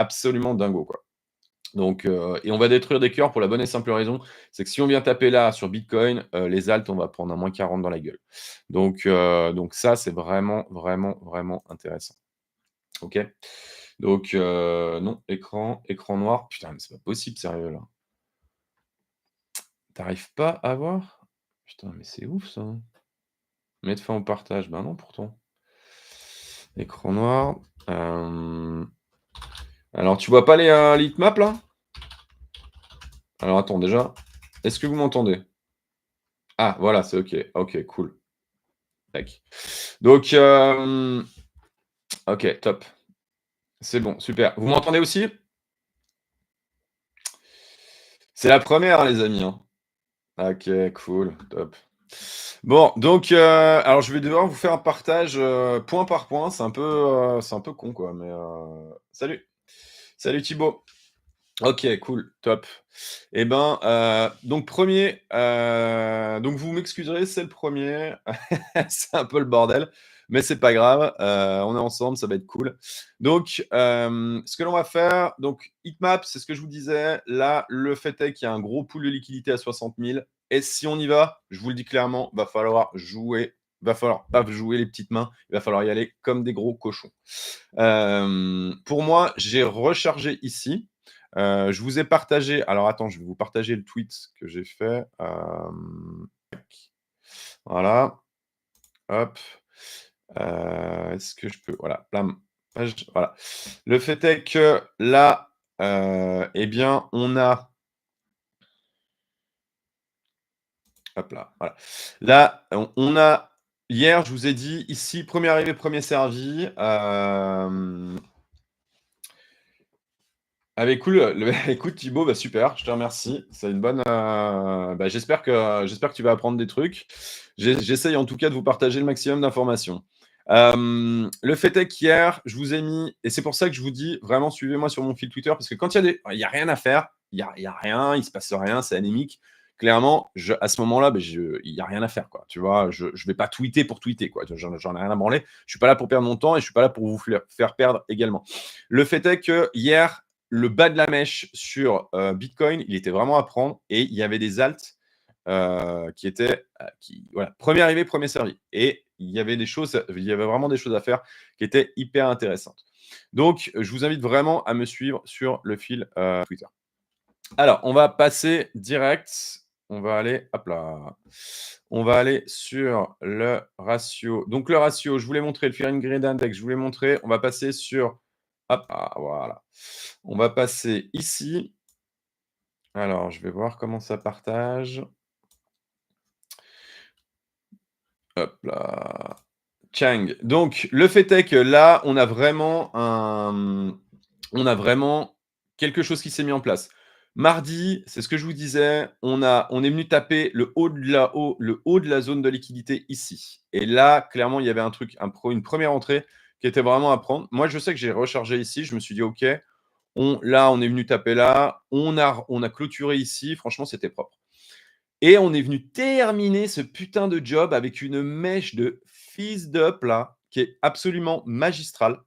absolument dingo, quoi. Donc, et on va détruire des cœurs pour la bonne et simple raison, c'est que si on vient taper là sur Bitcoin, les alts, on va prendre un -40 dans la gueule. Donc ça, c'est vraiment, vraiment, vraiment intéressant. OK? Donc, non, écran noir. Putain, mais c'est pas possible, sérieux, là. Tu pas à voir? Putain, mais c'est ouf ça. Mettre fin au partage, ben non pourtant. Écran noir, hem, alors tu vois pas les, heatmaps là? Alors attends déjà, est-ce que vous m'entendez? Ah voilà, c'est OK. OK, cool. Tac. Donc, OK, top. C'est bon, super. Vous m'entendez aussi? C'est la première, les amis, hein. OK, cool, top. Bon, donc, alors je vais devoir vous faire un partage, point par point. C'est un peu con quoi, mais, salut! Salut Thibaut. OK, cool, top. Et ben, donc premier, donc vous m'excuserez, c'est le premier. C'est un peu le bordel, mais c'est pas grave, on est ensemble, ça va être cool. Donc, ce que l'on va faire, donc heatmap, c'est ce que je vous disais. Là, le fait est qu'il y a un gros pool de liquidité à 60 000 et si on y va, je vous le dis clairement, va falloir jouer, va falloir pas jouer les petites mains, il va falloir y aller comme des gros cochons. Pour moi, j'ai rechargé ici. Je vous ai partagé, alors attends, je vais vous partager le tweet que j'ai fait. Voilà, hop. Est-ce que je peux, voilà, plam, voilà. Le fait est que là, eh bien, on a, hop là, voilà. Là, on a, hier, je vous ai dit, ici, premier arrivé, premier servi. Ah bah, cool, écoute Thibaut, bah, super, je te remercie. C'est une bonne, bah, j'espère que tu vas apprendre des trucs. J'essaye en tout cas de vous partager le maximum d'informations. Le fait est qu'hier, je vous ai mis et c'est pour ça que je vous dis vraiment suivez-moi sur mon fil Twitter parce que quand il y a rien à faire, il y a rien, il se passe rien, c'est anémique. Clairement, à ce moment-là, bah, il y a rien à faire, quoi. Tu vois? Je vais pas tweeter pour tweeter, quoi. J'en ai rien à branler. Je suis pas là pour perdre mon temps et je suis pas là pour vous faire perdre également. Le fait est que hier, le bas de la mèche sur Bitcoin, il était vraiment à prendre et il y avait des alts qui étaient, voilà, premier arrivé, premier servi. Et il y avait vraiment des choses à faire qui étaient hyper intéressantes. Donc, je vous invite vraiment à me suivre sur le fil Twitter. Alors, on va passer direct. On va aller, hop là. On va aller sur le ratio. Donc, le ratio, je vous l'ai montré, le Fear and Greed Index, je vous l'ai montré. On va passer sur, hop, voilà. On va passer ici. Alors, je vais voir comment ça partage. Hop là. Chang. Donc, le fait est que là, on a vraiment quelque chose qui s'est mis en place. Mardi, c'est ce que je vous disais, on est venu taper le haut de la zone de liquidité ici. Et là, clairement, il y avait un truc, une première entrée qui était vraiment à prendre. Moi, je sais que j'ai rechargé ici. Je me suis dit, OK, là, on est venu taper là. On a clôturé ici. Franchement, c'était propre. Et on est venu terminer ce putain de job avec une mèche de fils d'up là, qui est absolument magistrale.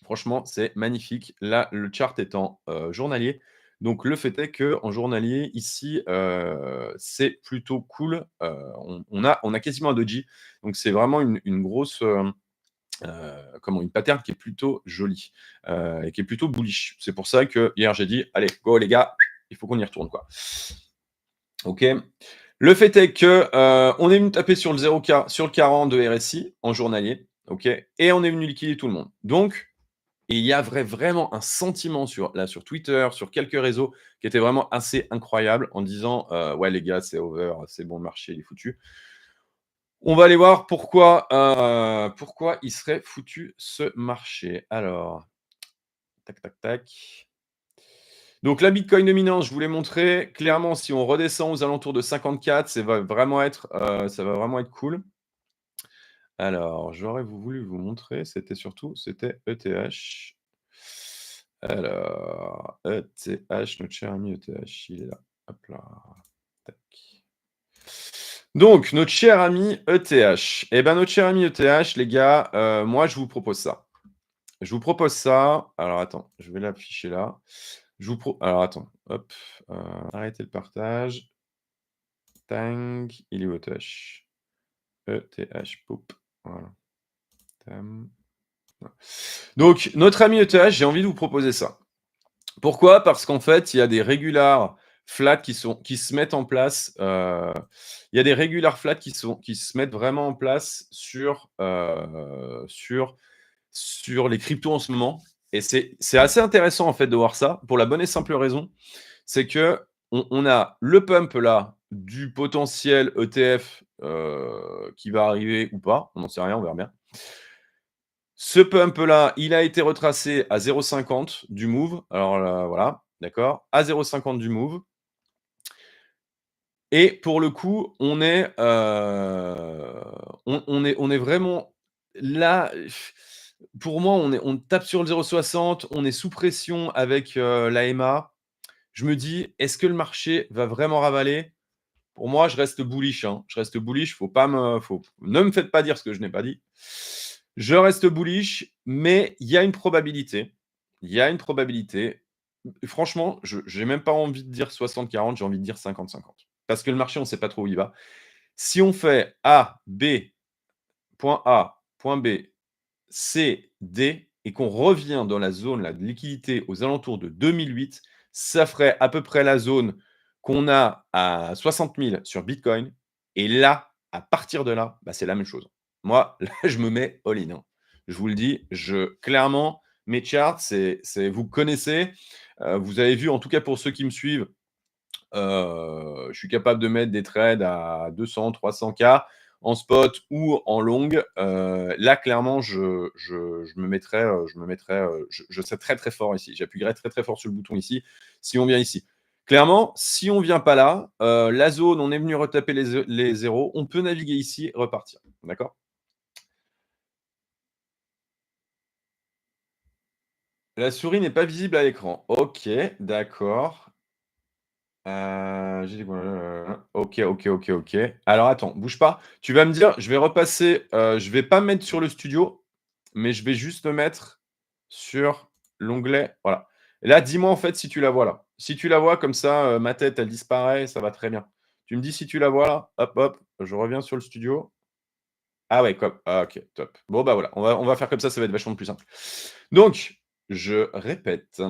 Franchement, c'est magnifique. Là, le chart est en journalier. Donc, le fait est qu'en journalier, ici, c'est plutôt cool. On a quasiment un doji. Donc, c'est vraiment une grosse, une pattern qui est plutôt jolie et qui est plutôt bullish. C'est pour ça que hier, j'ai dit, allez, go les gars, il faut qu'on y retourne, quoi. OK. Le fait est que, on est venu taper sur le 0K sur le 40 de RSI en journalier, OK, et on est venu liquider tout le monde. Donc, il y avait vraiment un sentiment sur Twitter, sur quelques réseaux qui était vraiment assez incroyable en disant, «Ouais les gars, c'est over, c'est bon, le marché il est foutu». On va aller voir pourquoi il serait foutu ce marché. Alors, tac, tac, tac. Donc la Bitcoin dominance, je vous l'ai montré. Clairement, si on redescend aux alentours de 54, ça va vraiment être cool. Alors, j'aurais voulu vous montrer, c'était ETH. Alors, ETH, notre cher ami ETH, il est là. Hop là. Tac. Donc, notre cher ami ETH. Eh ben, notre cher ami ETH, les gars, moi, je vous propose ça. Je vous propose ça. Alors attends, je vais l'afficher là. Alors attends, hop, heu, arrêtez le partage. Tang, il est où ETH? ETH, poup, voilà. Tam. Donc notre ami ETH, j'ai envie de vous proposer ça. Pourquoi? Parce qu'en fait, il y a des regular flats qui se mettent en place, il y a des regular flats qui se mettent vraiment en place sur les cryptos en ce moment et c'est assez intéressant en fait de voir ça pour la bonne et simple raison, c'est qu'on a le pump là du potentiel ETF, qui va arriver ou pas, on n'en sait rien, on verra bien. Ce pump là, il a été retracé à 0,50 du move. Alors là, voilà, d'accord, à 0,50 du move et pour le coup, on est vraiment là, pour moi, on tape sur le 0,60, on est sous pression avec, l'AMA. Je me dis: «Est-ce que le marché va vraiment ravaler?» Pour moi, je reste bullish, hein. Je reste bullish, ne me faites pas dire ce que je n'ai pas dit. Je reste bullish, mais il y a une probabilité. Il y a une probabilité. Franchement, je j'ai même pas envie de dire 60-40, j'ai envie de dire 50-50. Parce que le marché, on ne sait pas trop où il va. Si on fait A, B, point A, point B, C, D et qu'on revient dans la zone là, de liquidité aux alentours de 2008, ça ferait à peu près la zone qu'on a à 60 000 sur Bitcoin. Et là, à partir de là, bah, c'est la même chose. Moi, là, je me mets all-in, hein. Je vous le dis, clairement, mes charts, vous connaissez. Vous avez vu, en tout cas pour ceux qui me suivent, je suis capable de mettre des trades à 200-300 K en spot ou en long. Là, clairement, je serais très, très fort ici. J'appuierais très, très fort sur le bouton ici, si on vient ici. Clairement, si on vient pas là, la zone, on est venu retaper les zéros, on peut naviguer ici, repartir. D'accord? La souris n'est pas visible à l'écran. OK, d'accord. J'ai dit OK, OK, OK, OK. Alors attends, bouge pas. Tu vas me dire, je vais repasser, je vais pas me mettre sur le studio, mais je vais juste me mettre sur l'onglet, voilà. Et là, dis-moi en fait si tu la vois là. Si tu la vois comme ça, ma tête elle disparaît, ça va très bien. Tu me dis si tu la vois là, hop, hop, je reviens sur le studio. Ah ouais, OK, top. Bon bah voilà, on va faire comme ça va être vachement plus simple. Donc, je répète.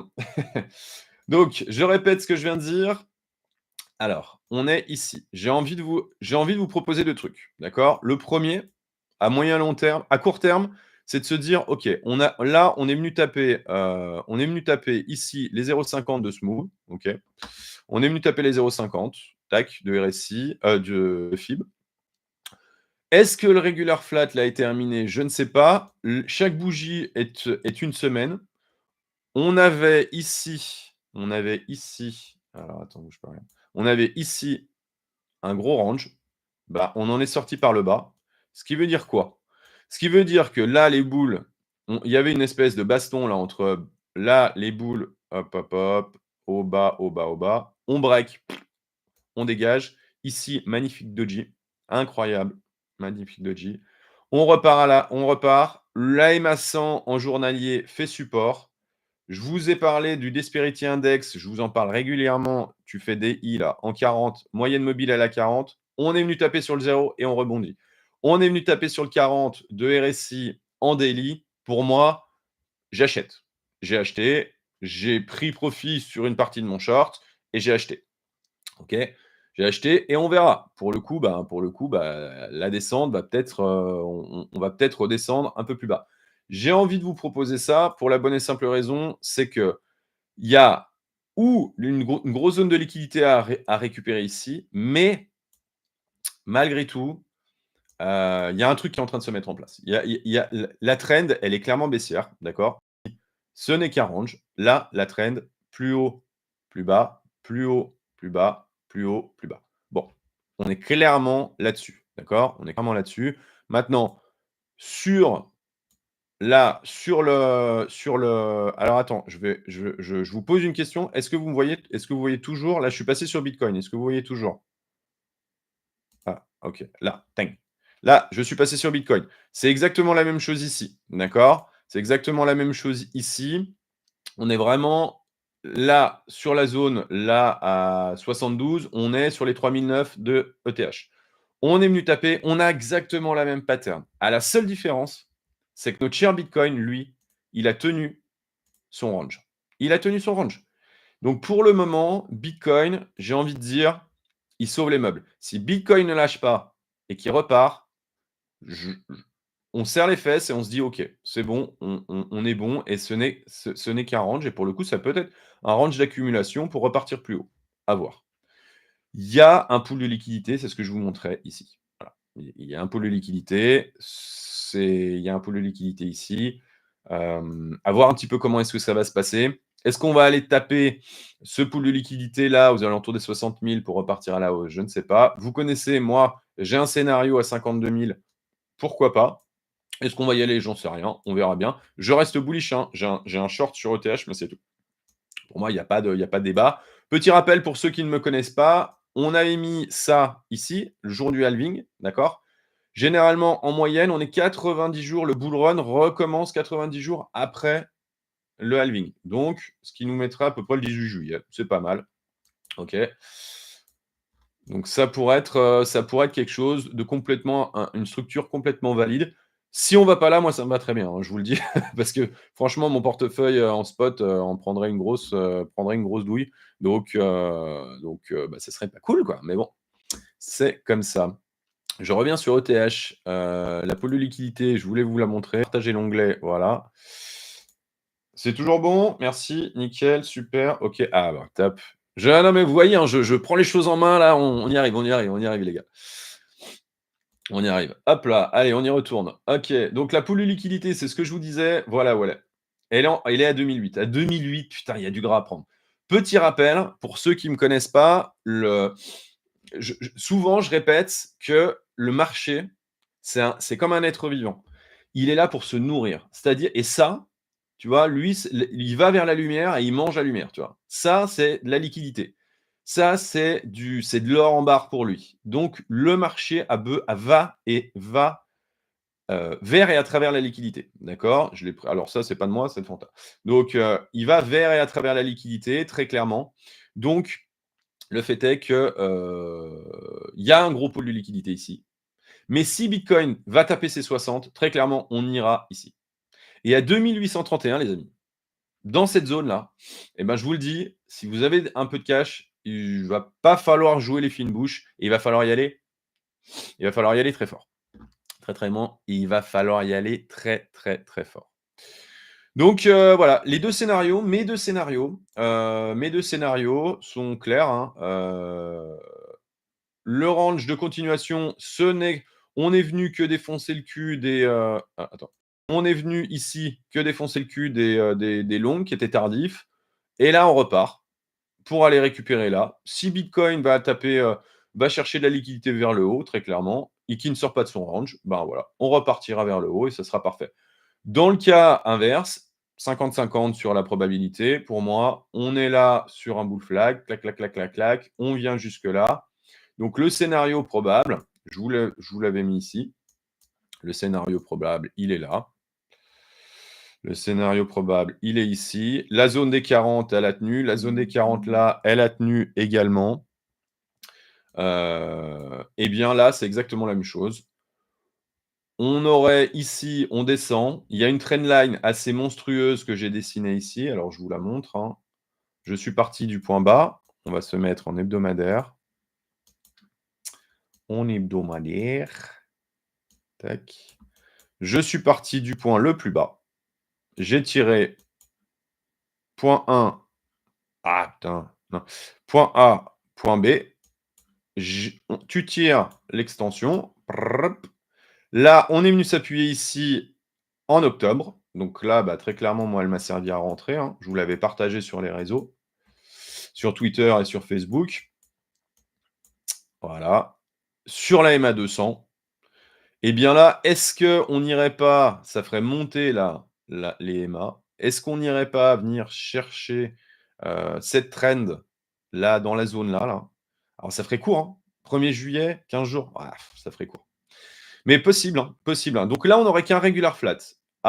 Donc, je répète ce que je viens de dire. Alors, on est ici. J'ai envie de vous proposer 2 trucs, d'accord? Le premier, à moyen long terme à court terme, c'est de se dire: «OK, on est venu taper ici les 0,50 de Smooth, OK? On est venu taper les 0,50, tac, de RSI, de FIB. Est-ce que le regular flat là est terminé? Je ne sais pas. Chaque bougie est une semaine. On avait ici alors attends, bouge pas, regarde. On avait ici un gros range, bah, on en est sorti par le bas. Ce qui veut dire quoi? Ce qui veut dire que là, les boules, il y avait une espèce de baston là entre là, les boules, hop, hop, hop, au bas, au bas, au bas. On break, on dégage. Ici, magnifique doji, incroyable, magnifique doji. On repart. L'AMA 100 en journalier fait support. Je vous ai parlé du Desperity Index, je vous en parle régulièrement. Tu fais des I là en 40, moyenne mobile à la 40. On est venu taper sur le 0 et on rebondit. On est venu taper sur le 40 de RSI en daily. Pour moi, j'achète. J'ai acheté, j'ai pris profit sur une partie de mon short et j'ai acheté. OK? J'ai acheté et on verra. Pour le coup, la descente va peut-être, on va peut-être redescendre un peu plus bas. J'ai envie de vous proposer ça pour la bonne et simple raison, c'est qu'il y a ou une grosse zone de liquidité à récupérer ici, mais malgré tout, il y a un truc qui est en train de se mettre en place. Il y a la trend, elle est clairement baissière, d'accord? Ce n'est qu'un range. Là, la trend, plus haut, plus bas, plus haut, plus bas, plus haut, plus bas. Bon, on est clairement là-dessus, d'accord? On est clairement là-dessus. Maintenant, sur alors attends, je vous pose une question. Est-ce que vous me voyez? Est-ce que vous voyez toujours? Là, je suis passé sur Bitcoin. Est-ce que vous voyez toujours? Ah, OK. Là, tang. Là, je suis passé sur Bitcoin. C'est exactement la même chose ici, d'accord? C'est exactement la même chose ici. On est vraiment là, sur la zone, là, à 72, on est sur les 3009 de ETH. On est venu taper, on a exactement la même pattern. À la seule différence, c'est que notre cher Bitcoin, lui, il a tenu son range. Il a tenu son range. Donc pour le moment, Bitcoin, j'ai envie de dire, il sauve les meubles. Si Bitcoin ne lâche pas et qu'il repart, on serre les fesses et on se dit: «OK, c'est bon, on est bon» et ce n'est qu'un range et pour le coup, ça peut être un range d'accumulation pour repartir plus haut. À voir. Il y a un pool de liquidité, c'est ce que je vous montrais ici. Voilà. Il y a un pool de liquidité, il y a un pool de liquidité ici. À voir un petit peu comment est-ce que ça va se passer. Est-ce qu'on va aller taper ce pool de liquidité là aux alentours des 60 000 pour repartir à la hausse? Je ne sais pas. Vous connaissez, moi, j'ai un scénario à 52 000, pourquoi pas? Est-ce qu'on va y aller? J'en sais rien, on verra bien. Je reste bullish, hein. J'ai un short sur ETH, mais c'est tout. Pour moi, il y a pas de débat. Petit rappel pour ceux qui ne me connaissent pas, on a émis ça ici, le jour du halving, d'accord? Généralement, en moyenne, on est 90 jours, le bull run recommence 90 jours après le halving. Donc, ce qui nous mettra à peu près le 18 juillet. C'est pas mal. OK. Donc ça pourrait être quelque chose de complètement une structure complètement valide. Si on va pas là, moi ça me va très bien, hein, je vous le dis, parce que franchement mon portefeuille, en spot, en prendrait une grosse douille. Donc bah, ça serait pas cool quoi, mais bon, c'est comme ça. Je reviens sur ETH, la pool de liquidité, je voulais vous la montrer. Partager l'onglet, voilà. C'est toujours bon? Merci, nickel, super, OK. Ah bah, top. Non mais vous voyez, hein, je prends les choses en main là, on y arrive, on y arrive, on y arrive les gars. On y arrive. Hop là, allez, on y retourne. OK, donc la pool de liquidité, c'est ce que je vous disais, voilà, voilà. Elle est à 2008. À 2008, putain, il y a du gras à prendre. Petit rappel, pour ceux qui ne me connaissent pas, souvent je répète que le marché, c'est comme un être vivant. Il est là pour se nourrir. C'est-à-dire, et ça, tu vois, lui, il va vers la lumière et il mange la lumière, tu vois. Ça, c'est de la liquidité. Ça, c'est de l'or en barre pour lui. Donc, le marché va vers et à travers la liquidité. D'accord? Alors, ça, c'est pas de moi, c'est de Fanta. Donc, il va vers et à travers la liquidité, très clairement. Donc, le fait est que il y a un gros pôle de liquidité ici. Mais si Bitcoin va taper ses 60, très clairement, on ira ici. Et à 2831, les amis, dans cette zone-là, eh ben, je vous le dis, si vous avez un peu de cash, il ne va pas falloir jouer les fines bouches. Il va falloir y aller. Il va falloir y aller très fort. Très, très bien. Il va falloir y aller très, très, très fort. Donc voilà, mes deux scénarios sont clairs, hein. Le range de continuation, on est venu que défoncer le cul des. Attends. On est venu ici que défoncer le cul des longs qui étaient tardifs. Et là, on repart pour aller récupérer là. Si Bitcoin va chercher de la liquidité vers le haut, très clairement, et qui ne sort pas de son range, ben voilà, on repartira vers le haut et ça sera parfait. Dans le cas inverse, 50-50 sur la probabilité, pour moi, on est là sur un bull flag, clac, clac, clac, clac, clac, on vient jusque-là. Donc le scénario probable, je vous l'avais mis ici. Le scénario probable, il est là. Le scénario probable, il est ici. La zone des 40, elle a tenu. La zone des 40 là, elle a tenu également. Et bien là, c'est exactement la même chose. On aurait ici, on descend. Il y a une trendline assez monstrueuse que j'ai dessinée ici. Alors, je vous la montre, hein. Je suis parti du point bas. On va se mettre en hebdomadaire. En hebdomadaire. Tac. Je suis parti du point le plus bas. J'ai tiré point 1. Ah, putain. Non. Point A, point B. Tu tires l'extension. Là, on est venu s'appuyer ici en octobre. Donc là, bah, très clairement, moi, elle m'a servi à rentrer, hein. Je vous l'avais partagé sur les réseaux, sur Twitter et sur Facebook. Voilà. Sur la MA 200. Et bien là, est-ce qu'on n'irait pas, ça ferait monter les MA, est-ce qu'on n'irait pas venir chercher cette trend là, dans la zone là? Alors ça ferait court, hein. 1er juillet, 15 jours, ça ferait court. Mais possible, hein, possible, hein. Donc là, on n'aurait qu'un regular flat.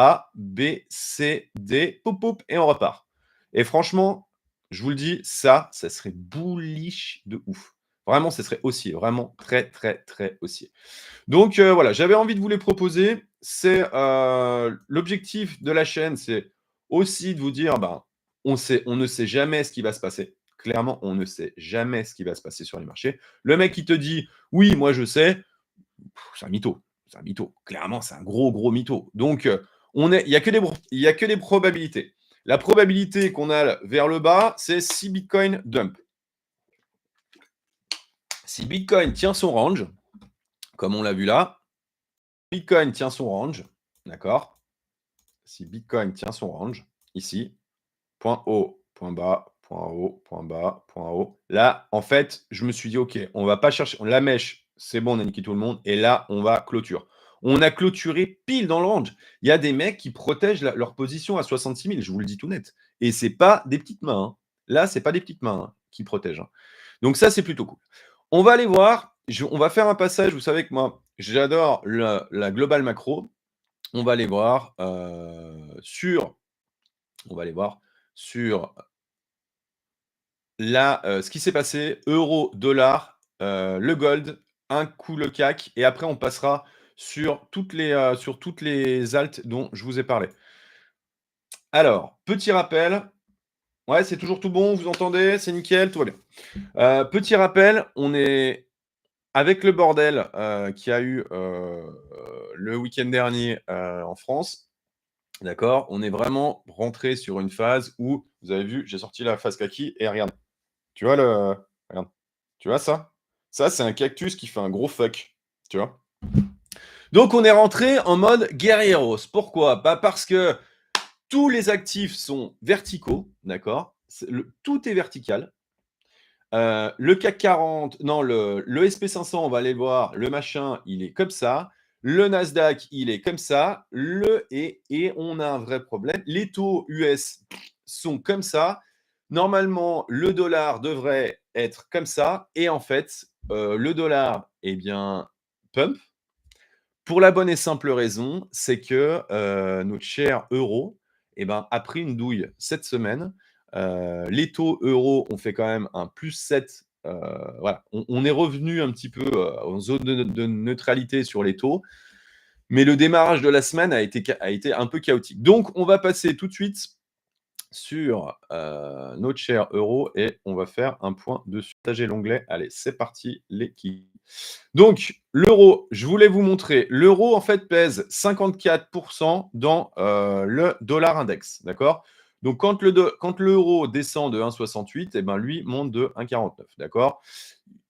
A, B, C, D, poup, poup, et on repart. Et franchement, je vous le dis, ça serait bullish de ouf. Vraiment, ça serait haussier, vraiment très, très, très haussier. Donc voilà, j'avais envie de vous les proposer. C'est l'objectif de la chaîne, c'est aussi de vous dire, ben, on ne sait jamais ce qui va se passer. Clairement, on ne sait jamais ce qui va se passer sur les marchés. Le mec qui te dit, oui, moi je sais, c'est un mytho. C'est un mytho. Clairement, c'est un gros, gros mytho. Donc, il n'y a que des probabilités. La probabilité qu'on a vers le bas, c'est si Bitcoin dump. Si Bitcoin tient son range, comme on l'a vu là, Bitcoin tient son range, d'accord? Si Bitcoin tient son range, ici, point haut, point bas, point haut, point bas, point haut. Là, en fait, je me suis dit, OK, on va pas chercher la mèche, c'est bon, on a niqué tout le monde. Et là, on va clôture. On a clôturé pile dans le range. Il y a des mecs qui protègent leur position à 66 000, je vous le dis tout net. Et c'est pas des petites mains. Hein. Là, c'est pas des petites mains hein, qui protègent. Hein. Donc ça, c'est plutôt cool. On va aller voir. On va faire un passage. Vous savez que moi, j'adore la globale macro. On va aller voir sur. On va aller voir sur là, ce qui s'est passé, euro, dollar, le gold, un coup le CAC, et après on passera sur toutes les alts dont je vous ai parlé. Alors, petit rappel. Ouais, c'est toujours tout bon, vous entendez? C'est nickel, tout va bien. Petit rappel, on est avec le bordel qu'il y a eu le week-end dernier en France. D'accord? On est vraiment rentré sur une phase où, vous avez vu, j'ai sorti la phase kaki et regarde. Tu vois regarde. Tu vois ça? Ça, c'est un cactus qui fait un gros fuck. Tu vois? Donc, on est rentré en mode guerrieros. Pourquoi? Bah, parce que tous les actifs sont verticaux, d'accord? Tout est vertical. Le CAC 40, non, le SP500, on va aller le voir, le machin, il est comme ça. Le Nasdaq, il est comme ça. Et on a un vrai problème. Les taux US sont comme ça. Normalement, le dollar devrait être comme ça. Et en fait, le dollar, eh bien, pump. Pour la bonne et simple raison, c'est que notre cher euro eh ben, a pris une douille cette semaine. Les taux euros ont fait quand même un plus 7. Voilà. On est revenu un petit peu en zone de neutralité sur les taux. Mais le démarrage de la semaine a été un peu chaotique. Donc, on va passer tout de suite sur notre cher euro et on va faire un point dessus. Partager l'onglet. Allez, c'est parti, l'équipe. Donc, l'euro, je voulais vous montrer. L'euro, en fait, pèse 54% dans le dollar index. D'accord? Donc, quand l'euro descend de 1,68, eh ben, lui monte de 1,49. D'accord?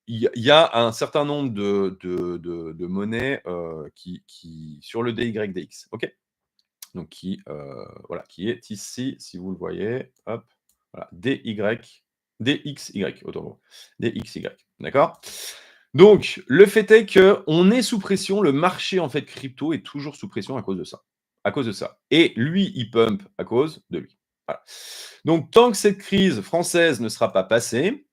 Il y a un certain nombre de monnaies qui, sur le DYDX. OK? Donc, voilà, qui est ici, si vous le voyez. Hop, voilà, DXY, autant pour moi. DXY. D'accord? Donc, le fait est qu'on est sous pression. Le marché, en fait, crypto est toujours sous pression à cause de ça. À cause de ça. Et lui, il pump à cause de lui. Voilà. Donc, tant que cette crise française ne sera pas passée,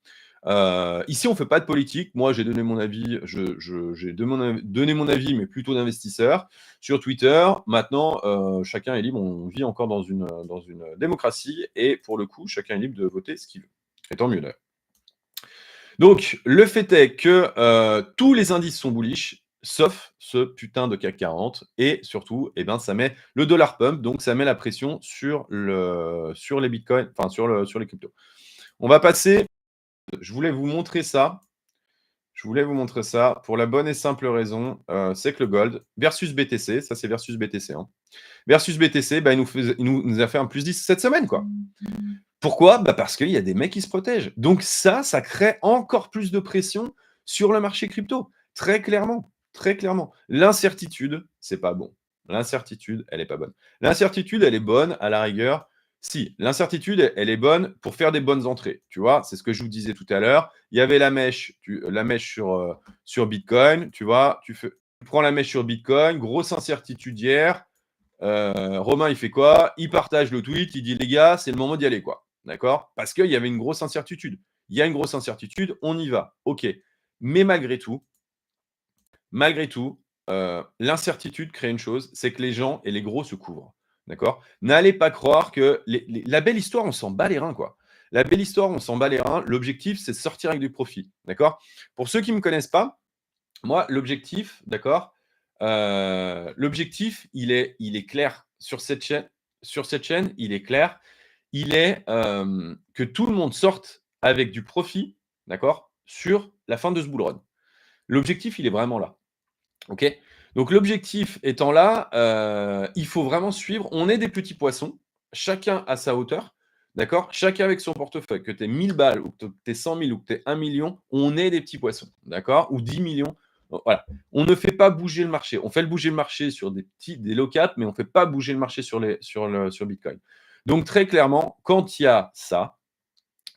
ici, on ne fait pas de politique. Moi, j'ai donné mon avis, j'ai donné mon avis, mais plutôt d'investisseur sur Twitter. Maintenant, chacun est libre. On vit encore dans une démocratie. Et pour le coup, chacun est libre de voter ce qu'il veut. Et tant mieux d'ailleurs. Donc, le fait est que tous les indices sont bullish, sauf ce putain de CAC 40. Et surtout, eh ben, ça met le dollar pump, donc ça met la pression sur les bitcoins, enfin sur les cryptos. On va passer. Je voulais vous montrer ça. Je voulais vous montrer ça pour la bonne et simple raison, c'est que le gold versus BTC, ça c'est versus BTC, hein. Versus BTC, bah, il nous a fait un plus 10 cette semaine, quoi. Pourquoi? Bah, parce qu'il y a des mecs qui se protègent. Donc ça crée encore plus de pression sur le marché crypto. Très clairement, très clairement. L'incertitude, c'est pas bon. L'incertitude, elle est pas bonne. L'incertitude, elle est bonne à la rigueur. Si, l'incertitude, elle est bonne pour faire des bonnes entrées. Tu vois, c'est ce que je vous disais tout à l'heure. Il y avait la mèche sur Bitcoin. Tu vois, tu prends la mèche sur Bitcoin, grosse incertitude hier. Romain, il fait quoi? Il partage le tweet, il dit les gars, c'est le moment d'y aller, quoi. D'accord? Parce qu'il y avait une grosse incertitude. Il y a une grosse incertitude, on y va. OK. Mais malgré tout, l'incertitude crée une chose, c'est que les gens et les gros se couvrent. D'accord? N'allez pas croire que la belle histoire, on s'en bat les reins, quoi. La belle histoire, on s'en bat les reins. L'objectif, c'est de sortir avec du profit. D'accord? Pour ceux qui ne me connaissent pas, moi, l'objectif, d'accord, l'objectif, il est clair sur cette chaîne. Sur cette chaîne, il est clair. Il est que tout le monde sorte avec du profit, d'accord, sur la fin de ce bull run. L'objectif, il est vraiment là. OK? Donc l'objectif étant là, il faut vraiment suivre. On est des petits poissons, chacun à sa hauteur, d'accord? Chacun avec son portefeuille. Que tu aies 1 000 balles ou que tu aies 100 000 ou que tu aies 1 000 000, on est des petits poissons, d'accord? Ou 10 millions. Voilà. On ne fait pas bouger le marché. On fait le bouger le marché sur des low cap, mais on ne fait pas bouger le marché sur Bitcoin. Donc très clairement, quand il y a ça,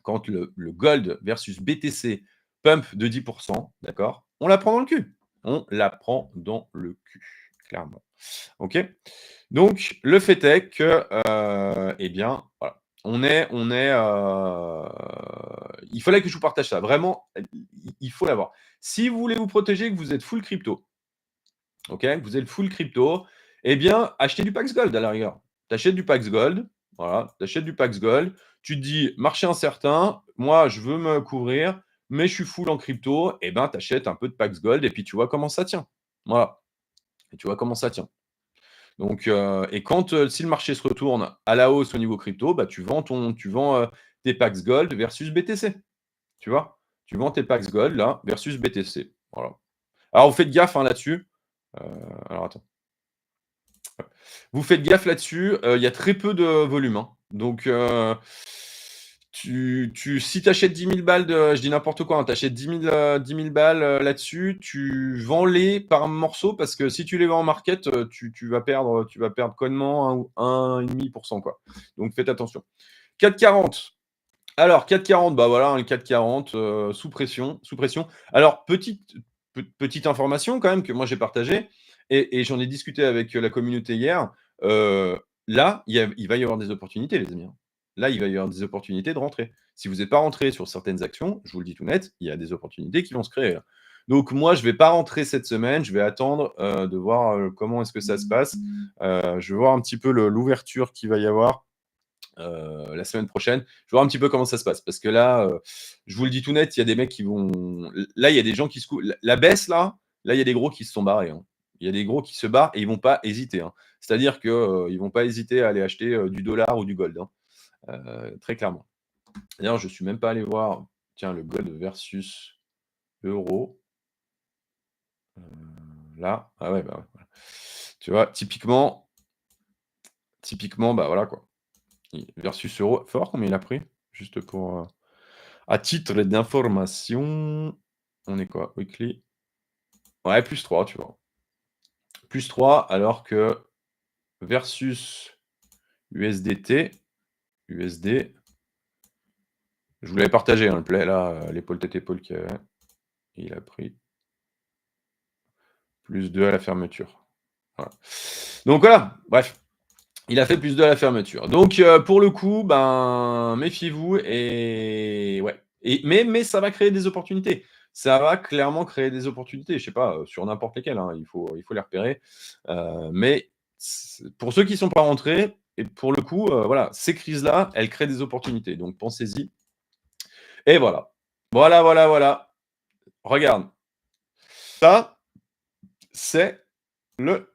quand le gold versus BTC pump de 10%, d'accord, on la prend dans le cul. On la prend dans le cul, clairement. OK? Donc, le fait est que, eh bien, voilà, il fallait que je vous partage ça. Vraiment, il faut l'avoir. Si vous voulez vous protéger, que vous êtes full crypto, OK, que vous êtes full crypto, eh bien, achetez du Pax Gold à la rigueur. Tu achètes du Pax Gold, voilà, tu achètes du Pax Gold, tu te dis: «Marché incertain, moi je veux me couvrir, mais je suis full en crypto», eh ben, tu achètes un peu de Pax Gold et puis tu vois comment ça tient. Voilà, et tu vois comment ça tient. Donc, et quand, si le marché se retourne à la hausse au niveau crypto, bah, tu vends tes Pax Gold versus BTC, tu vois? Tu vends tes Pax Gold là versus BTC, voilà. Alors vous faites gaffe, hein, là-dessus, heu, alors attends. Vous faites gaffe là-dessus, il y a très peu de volume, hein. Donc, si tu achètes 10 000 balles je dis n'importe quoi, hein, tu achètes 10 000 balles, là-dessus, tu vends-les par morceaux parce que si tu les vends en market, tu vas perdre connement 1 ou 1,5%, quoi. Donc faites attention. 4,40. Alors 4,40, bah, voilà, hein, le 4,40, sous pression, sous pression. Alors petite information quand même que moi j'ai partagée et j'en ai discuté avec, la communauté hier. Là, il va y avoir des opportunités les amis, hein. Là, il va y avoir des opportunités de rentrer. Si vous n'êtes pas rentré sur certaines actions, je vous le dis tout net, il y a des opportunités qui vont se créer, là. Donc moi, je vais pas rentrer cette semaine, je vais attendre, de voir, comment est-ce que ça se passe. Je vais voir un petit peu l'ouverture qu'il va y avoir la semaine prochaine. Je vais voir un petit peu comment ça se passe. Parce que là, je vous le dis tout net, il y a des mecs qui vont. Là, il y a des gens qui se. La baisse, là, il y a des gros qui se sont barrés, hein. Il y a des gros qui se barrent et ils vont pas hésiter, hein. C'est-à-dire qu'ils ne vont pas hésiter à aller acheter du dollar ou du gold, hein. Très clairement. D'ailleurs, je ne suis même pas allé voir. Tiens, le gold versus euro. Là. Ah ouais, bah ouais, voilà. Tu vois, typiquement, bah voilà quoi. Versus euro. Faut voir combien il a pris. Juste pour. À titre d'information, on est quoi? Weekly? Ouais, +3, tu vois? +3 alors que versus USDT, USD, je vous l'avais partagé, hein, le play là, l'épaule tête épaule qu'il y avait. Il a pris +2 à la fermeture. Voilà. Donc voilà, bref, il a fait +2 à la fermeture. Donc pour le coup, ben, méfiez-vous et ouais. Mais ça va créer des opportunités. Ça va clairement créer des opportunités. Je sais pas, sur n'importe lesquelles, hein, il faut les repérer. Mais pour ceux qui ne sont pas rentrés et pour le coup, voilà, ces crises-là, elles créent des opportunités. Donc pensez-y et voilà. Voilà, voilà, voilà. Regarde, ça, c'est le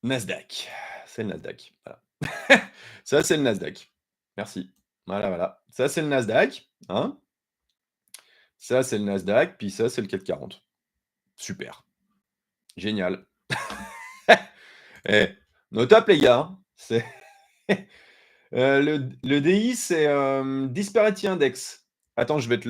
Nasdaq. C'est le Nasdaq, voilà. Ça, c'est le Nasdaq. Merci. Voilà, voilà. Ça, c'est le Nasdaq, hein. Ça, c'est le Nasdaq, puis ça, c'est le CAC 40. Super. Génial. Eh, no top, les gars, hein. C'est le DI, c'est, Disparity Index. Attends, je vais te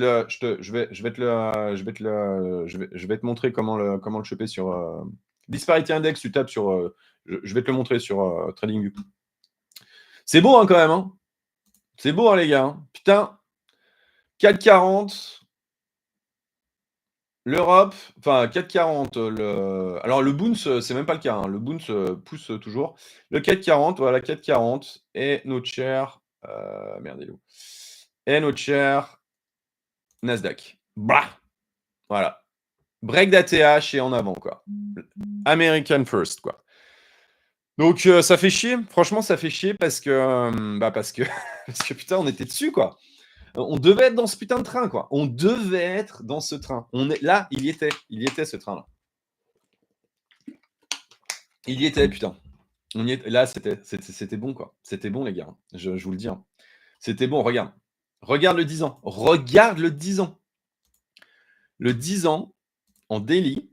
montrer comment le choper sur, Disparity Index, tu tapes sur, je vais te le montrer sur, TradingView. C'est beau, hein, quand même, hein. C'est beau, hein, les gars, hein. Putain, 4,40, l'Europe, enfin 4,40, alors le Bounce, c'est même pas le cas, hein. Le Bounce, pousse toujours. Le CAC 40, voilà, 4,40 et notre cher, merde, il est où? Et notre cher Nasdaq. Bah! Voilà. Break d'ATH et en avant, quoi. American first, quoi. Donc ça fait chier, franchement ça fait chier parce que, parce que parce que putain on était dessus quoi. On devait être dans ce putain de train quoi. On devait être dans ce train. On est là, il y était ce train-là. Il y était putain. On y est là c'était bon quoi. C'était bon les gars, je vous le dis, hein. C'était bon, regarde. Regarde le 10 ans. Regarde le 10 ans. Le 10 ans en daily,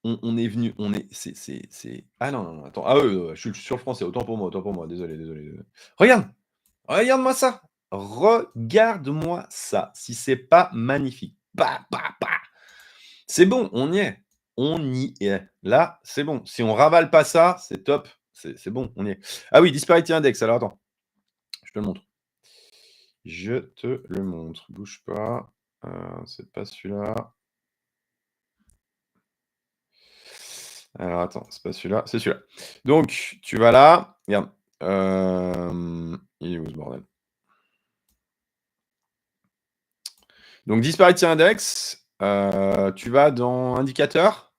on est venu, on est c'est ah non, non, non, attends. Ah ouais, je suis sur le français, autant pour moi, désolé, désolé. Regarde! Regarde-moi ça! Regarde-moi ça, si c'est pas magnifique. Bah, bah, bah! C'est bon, on y est. On y est. Là, c'est bon. Si on ravale pas ça, c'est top. C'est bon, on y est. Ah oui, Disparity Index, alors attends, je te le montre. Je te le montre, bouge pas. C'est pas celui-là. Alors attends, c'est pas celui-là, c'est celui-là. Donc tu vas là, regarde, il est où ce bordel? Donc Disparity Index, tu vas dans Indicateurs.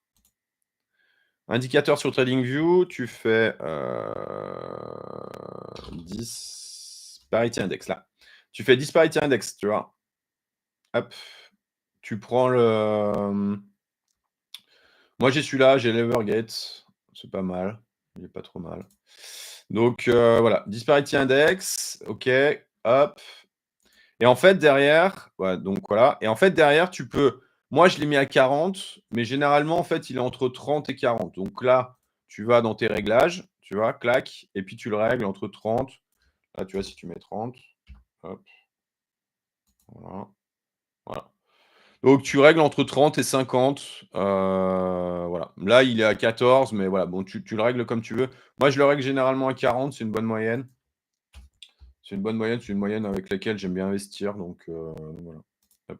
Indicateur sur TradingView, tu fais, Disparity Index, là. Tu fais Disparity Index, tu vois? Hop, tu prends le, moi j'ai celui-là, j'ai l'Evergate, c'est pas mal, il est pas trop mal. Donc voilà, Disparity Index, OK, hop. Et en fait derrière, ouais, donc voilà, et en fait derrière tu peux, moi je l'ai mis à 40, mais généralement en fait il est entre 30 et 40. Donc là, tu vas dans tes réglages, tu vois? Clac, et puis tu le règles entre 30. Là, tu vois, si tu mets 30, hop, voilà, voilà. Donc tu règles entre 30 et 50, voilà. Là, il est à 14, mais voilà, bon, tu le règles comme tu veux. Moi, je le règle généralement à 40, c'est une bonne moyenne. C'est une bonne moyenne, c'est une moyenne avec laquelle j'aime bien investir, donc voilà. Hop.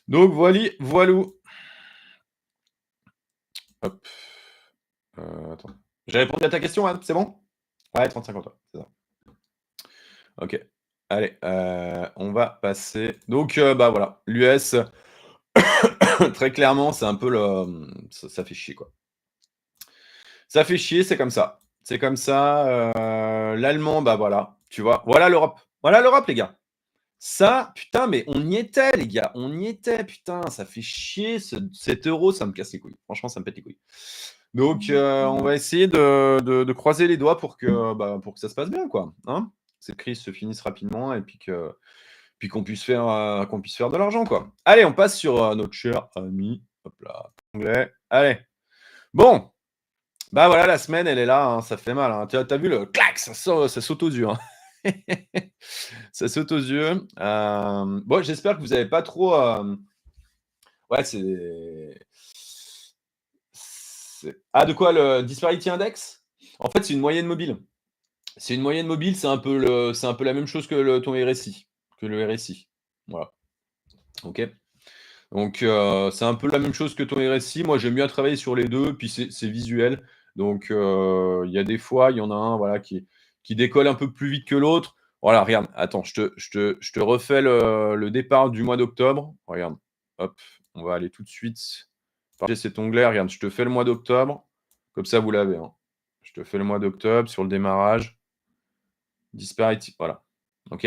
Donc voilou. Hop. Attends. J'ai répondu à ta question, Anne, c'est bon? Ouais, 30-50, ouais, c'est ça. OK. Allez, on va passer donc bah, voilà, l'US, très clairement, c'est un peu le, ça fait chier, quoi. Ça fait chier, c'est comme ça. C'est comme ça, l'allemand, bah, voilà, tu vois? Voilà l'Europe. Voilà l'Europe, les gars. Ça, putain, mais on y était, les gars, on y était, putain, ça fait chier cet euro, ça me casse les couilles. Franchement, ça me pète les couilles. Donc, on va essayer de croiser les doigts pour que ça se passe bien, quoi, hein? Cette crise se finisse rapidement et puis qu'on puisse faire de l'argent, quoi. Allez, on passe sur notre cher ami, hop là, anglais. Allez. Bon, bah voilà, la semaine, elle est là, hein, ça fait mal, hein. Tu as vu le clac, ça saute aux yeux, hein. Ça saute aux yeux. Bon, j'espère que vous avez pas trop. Ouais, Ah, de quoi le Disparity Index? En fait, c'est une moyenne mobile. C'est une moyenne mobile, c'est un peu la même chose que ton RSI, que le RSI. Voilà. OK. Donc, c'est un peu la même chose que ton RSI. Moi, j'aime bien travailler sur les deux, puis c'est visuel. Donc, il y a des fois, il y en a un voilà, qui décolle un peu plus vite que l'autre. Voilà, regarde, attends, je te refais le départ du mois d'octobre. Regarde, hop, on va aller tout de suite partager cet onglet. Regarde, je te fais le mois d'octobre. Comme ça, vous l'avez, hein. Je te fais le mois d'octobre sur le démarrage. Disparity, voilà. OK.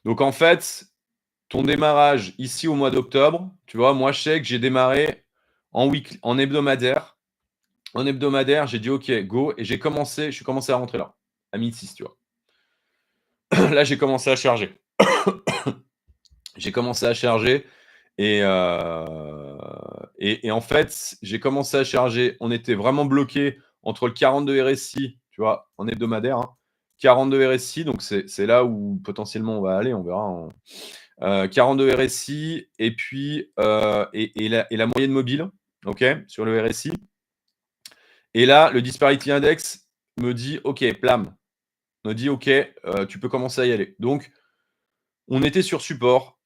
Donc, en fait, ton démarrage ici au mois d'octobre, tu vois, moi je sais que j'ai démarré en hebdomadaire. En hebdomadaire, j'ai dit OK, go, et je suis commencé à rentrer là, à 1006, tu vois. Là, j'ai commencé à charger. J'ai commencé à charger et en fait, j'ai commencé à charger. On était vraiment bloqué entre le 42 RSI, tu vois, en hebdomadaire, hein. 42 RSI, donc c'est là où potentiellement on va aller, on verra. 42 RSI et puis la moyenne mobile, OK, sur le RSI. Et là, le Disparity Index me dit OK, plam, me dit OK, tu peux commencer à y aller. Donc, on était sur support,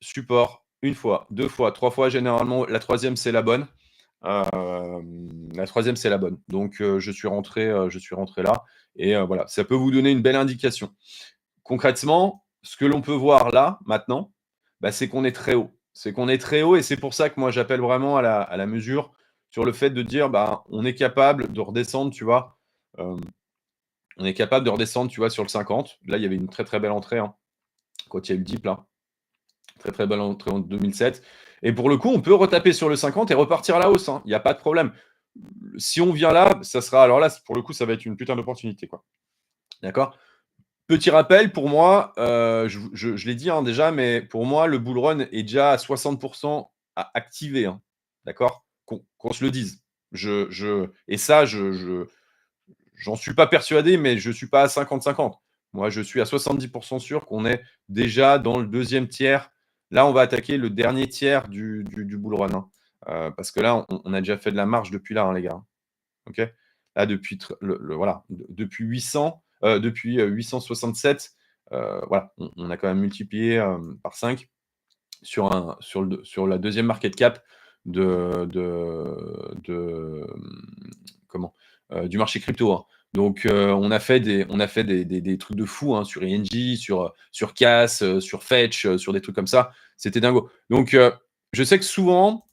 une fois, deux fois, trois fois. Généralement, la troisième, c'est la bonne. La troisième, c'est la bonne. Donc, je suis rentré là. Et voilà, ça peut vous donner une belle indication. Concrètement, ce que l'on peut voir là, maintenant, bah, c'est qu'on est très haut. C'est qu'on est très haut et c'est pour ça que moi j'appelle vraiment à la mesure sur le fait de dire, bah, on est capable de redescendre, tu vois, on est capable de redescendre, tu vois, sur le 50. Là, il y avait une très, très belle entrée, hein, quand il y a eu le dip là. Très, très belle entrée en 2007 et pour le coup, on peut retaper sur le 50 et repartir à la hausse, hein. Il y a pas de problème. Si on vient là, ça sera alors là, pour le coup, ça va être une putain d'opportunité, quoi. D'accord? Petit rappel pour moi, je l'ai dit, hein, déjà, mais pour moi, le bull run est déjà à 60 à activer, hein. D'accord? Qu'on se le dise. Et ça, j'en suis pas persuadé, mais je suis pas à 50-50. Moi, je suis à 70% sûr qu'on est déjà dans le deuxième tiers. Là, on va attaquer le dernier tiers du bull run, hein. Parce que là, on a déjà fait de la marge depuis là, hein, les gars. OK? Là, depuis voilà, depuis 800, depuis 867, voilà, on a quand même multiplié par 5 sur la deuxième market cap comment? Du marché crypto, hein. Donc, on a fait des trucs de fou, hein, sur ING, sur CAS, sur Fetch, sur des trucs comme ça. C'était dingo. Donc, je sais que souvent,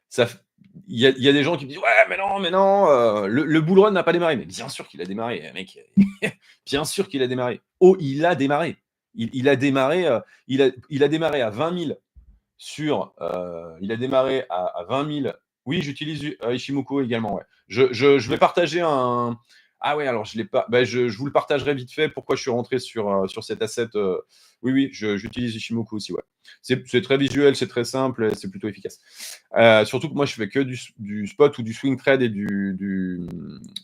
ça f il y a des gens qui me disent: «Ouais, mais non, le bull run n'a pas démarré». Mais bien sûr qu'il a démarré, mec, bien sûr qu'il a démarré. Oh, il a démarré. Il a démarré, il a démarré à 20 000 il a démarré à 20 000. Oui, j'utilise Ishimoku également, ouais. Je vais partager un. Ah ouais, alors je l'ai pas. Bah, je vous le partagerai vite fait. Pourquoi je suis rentré sur cet asset. Oui, oui, j'utilise Ishimoku aussi, ouais. C'est très visuel, c'est très simple, et c'est plutôt efficace. Surtout que moi, je fais que du spot ou du swing trade et de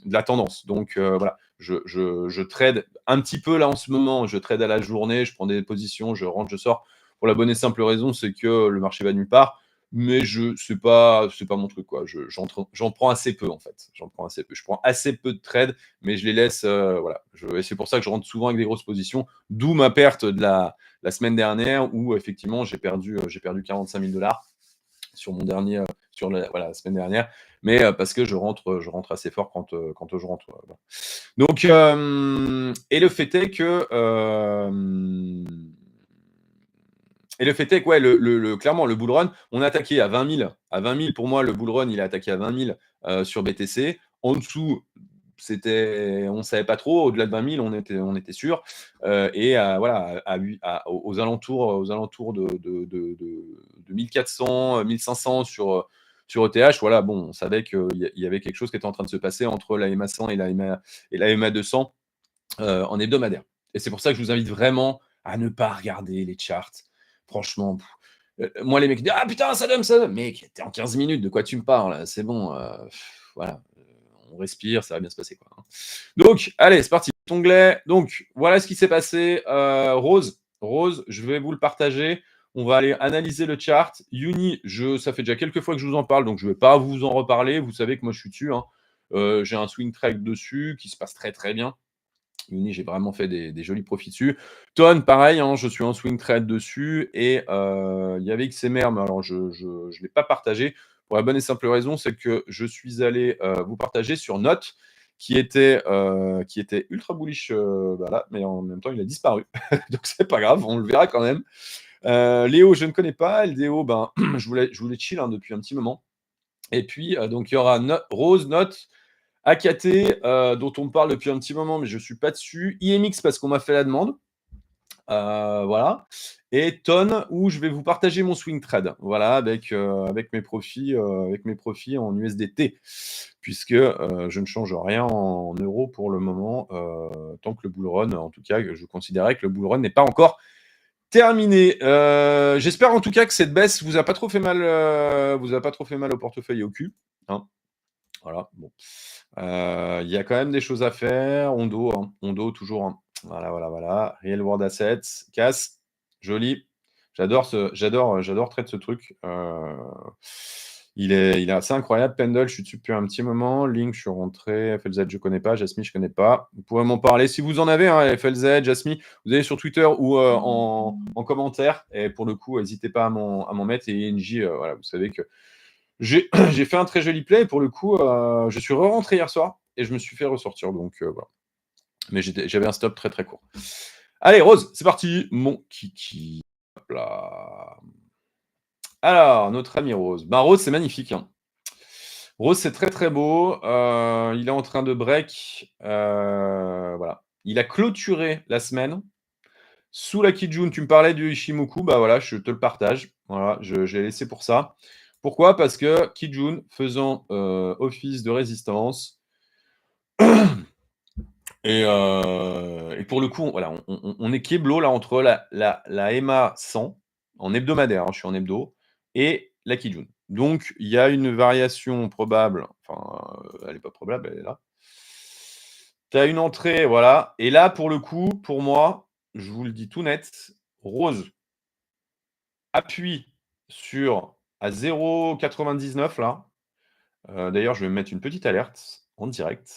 la tendance. Donc voilà, je trade un petit peu là en ce moment. Je trade à la journée, je prends des positions, je rentre, je sors. Pour la bonne et simple raison, c'est que le marché va nulle part. Mais c'est pas mon truc, quoi. J'en prends assez peu, en fait. J'en prends assez peu. Je prends assez peu de trades, mais je les laisse. Voilà. Et c'est pour ça que je rentre souvent avec des grosses positions. D'où ma perte de la semaine dernière, où effectivement j'ai perdu 45 000 $ sur mon dernier, la semaine dernière. Mais parce que je rentre assez fort quand je rentre. Voilà. Donc, et le fait est que. Et le fait est que, ouais, clairement, le bull run, on a attaqué à 20 000. À 20 000, pour moi, le bull run, il a attaqué à 20 000 sur BTC. En dessous, on ne savait pas trop. Au-delà de 20 000, on était sûr. Et voilà, aux alentours de 1400, 1500 sur ETH, voilà, bon, on savait qu'il y avait quelque chose qui était en train de se passer entre la MA 100 et la MA 200 en hebdomadaire. Et c'est pour ça que je vous invite vraiment à ne pas regarder les charts. Franchement, moi, les mecs disent: «Ah putain, ça donne, ça donne». Mec, t'es en 15 minutes, de quoi tu me parles? C'est bon, voilà, on respire, ça va bien se passer, quoi, hein. Donc, allez, c'est parti. Onglet. Donc, voilà ce qui s'est passé. Rose, je vais vous le partager. On va aller analyser le chart. Uni, ça fait déjà quelques fois que je vous en parle, donc je ne vais pas vous en reparler. Vous savez que moi, je suis dessus, hein. J'ai un swing trade dessus qui se passe très, très bien. Uni, j'ai vraiment fait des jolis profits dessus. Ton, pareil, hein, je suis en swing trade dessus. Et il y avait XMR, mais alors je ne l'ai pas partagé. Pour la bonne et simple raison, c'est que je suis allé vous partager sur Note, qui était ultra bullish, là, mais en même temps, il a disparu. Donc, c'est pas grave, on le verra quand même. Léo, je ne connais pas. LDO, ben, je voulais chill, hein, depuis un petit moment. Et puis, donc, il y aura Rose, Note, AKT, dont on me parle depuis un petit moment, mais je ne suis pas dessus. IMX, parce qu'on m'a fait la demande. Voilà. Et Ton, où je vais vous partager mon swing trade. Voilà, avec mes profits en USDT. Puisque je ne change rien en euros pour le moment, tant que le bull run, en tout cas, je considérais que le bull run n'est pas encore terminé. J'espère en tout cas que cette baisse vous a pas trop fait mal, au portefeuille et au cul, hein. Voilà, bon. Il y a quand même des choses à faire. Ondo, hein. Ondo toujours, hein. Voilà, voilà, voilà. Real World Assets, casse, joli. J'adore trade ce truc. Il est assez incroyable. Pendle, je suis dessus depuis un petit moment. Link, je suis rentré. FLZ, je connais pas. Jasmy, je connais pas. Vous pourrez m'en parler si vous en avez, hein, FLZ, Jasmy. Vous allez sur Twitter ou en commentaire. Et pour le coup, n'hésitez pas à m'en mettre. Et INJ, voilà, vous savez que j'ai fait un très joli play. Et pour le coup, je suis rentré hier soir et je me suis fait ressortir. Donc voilà. Mais j'avais un stop très très court. Allez, Rose, c'est parti. Mon kiki. Hop là. Alors, notre ami Rose. Bah, Rose, c'est magnifique, hein. Rose, c'est très, très beau. Il est en train de break. Voilà. Il a clôturé la semaine. Sous la Kijun, tu me parlais du Ishimoku, bah voilà, je te le partage. Voilà, j'ai laissé pour ça. Pourquoi? Parce que Kijun, faisant office de résistance, et pour le coup, voilà, on est Keblo là entre la EMA 100, en hebdomadaire, hein, je suis en hebdo, et la Kijun. Donc, il y a une variation probable, enfin, elle n'est pas probable, elle est là. Tu as une entrée, voilà. Et là, pour le coup, pour moi, je vous le dis tout net, Rose appuie sur à 0,99 là. D'ailleurs, je vais me mettre une petite alerte en direct.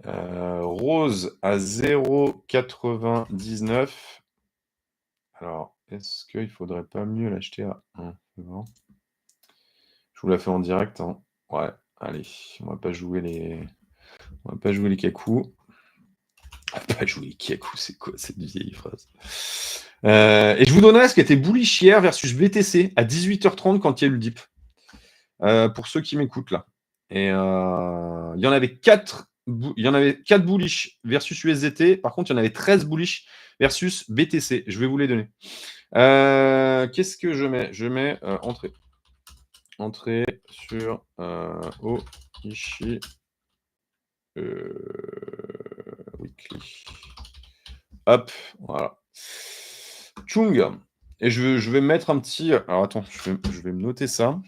Rose à 0,99. Alors, est-ce qu'il ne faudrait pas mieux l'acheter à 1? Je vous la fais en direct, hein. Ouais, allez, on va pas jouer les cacous. On va pas jouer les cacous, c'est quoi cette vieille phrase? Et je vous donnerai ce qui était bullish hier versus BTC à 18h30 quand il y a eu le dip. Pour ceux qui m'écoutent là. Et il y en avait 4 bullish versus USDT. Par contre, il y en avait 13 bullish versus BTC. Je vais vous les donner. Qu'est-ce que je mets? Je mets entrée. Entrée sur Oishi Weekly. Hop, voilà. Chung. Et je vais mettre un petit. Alors attends, je vais me noter ça.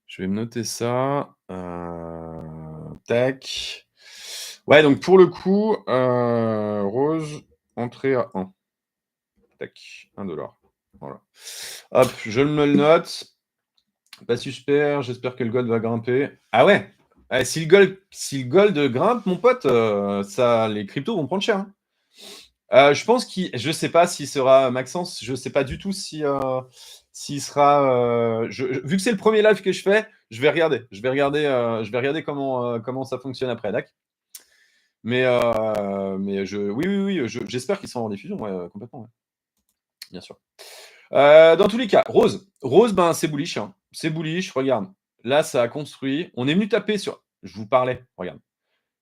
Je vais me noter ça. Tac. Ouais, donc pour le coup, Rose, entrée à 1. Tac, 1$. Voilà. Hop, je me le note. Pas super, j'espère que le gold va grimper. Ah ouais, si le gold grimpe, mon pote, les cryptos vont prendre cher, hein. Je pense je sais pas s'il sera Maxence, je sais pas du tout s'il sera. Vu que c'est le premier live que je fais, je vais regarder comment ça fonctionne après, d'accord. Mais oui, j'espère qu'ils sont en diffusion, ouais, complètement, ouais. Bien sûr. Dans tous les cas, Rose, ben c'est bullish, hein. C'est bullish, regarde. Là, ça a construit. On est venu taper sur. Je vous parlais, regarde.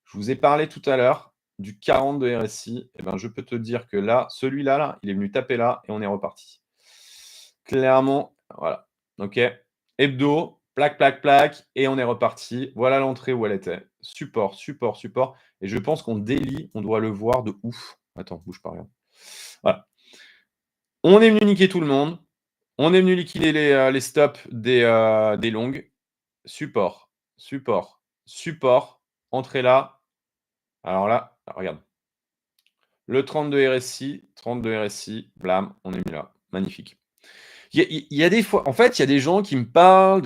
Je vous ai parlé tout à l'heure du 40 de RSI. Et ben, je peux te dire que là, celui-là, là, il est venu taper là et on est reparti. Clairement, voilà. OK. Hebdo, plaque, et on est reparti. Voilà l'entrée où elle était. Support. Et je pense qu'on délie, on doit le voir de ouf. Attends, bouge pas, regarde. Voilà. On est venu niquer tout le monde. On est venu liquider les stops des longues. Support. Entrée là. Alors là, regarde. Le 32 RSI, blam, on est mis là. Magnifique. Il y a des fois, en fait, il y a des gens qui me parlent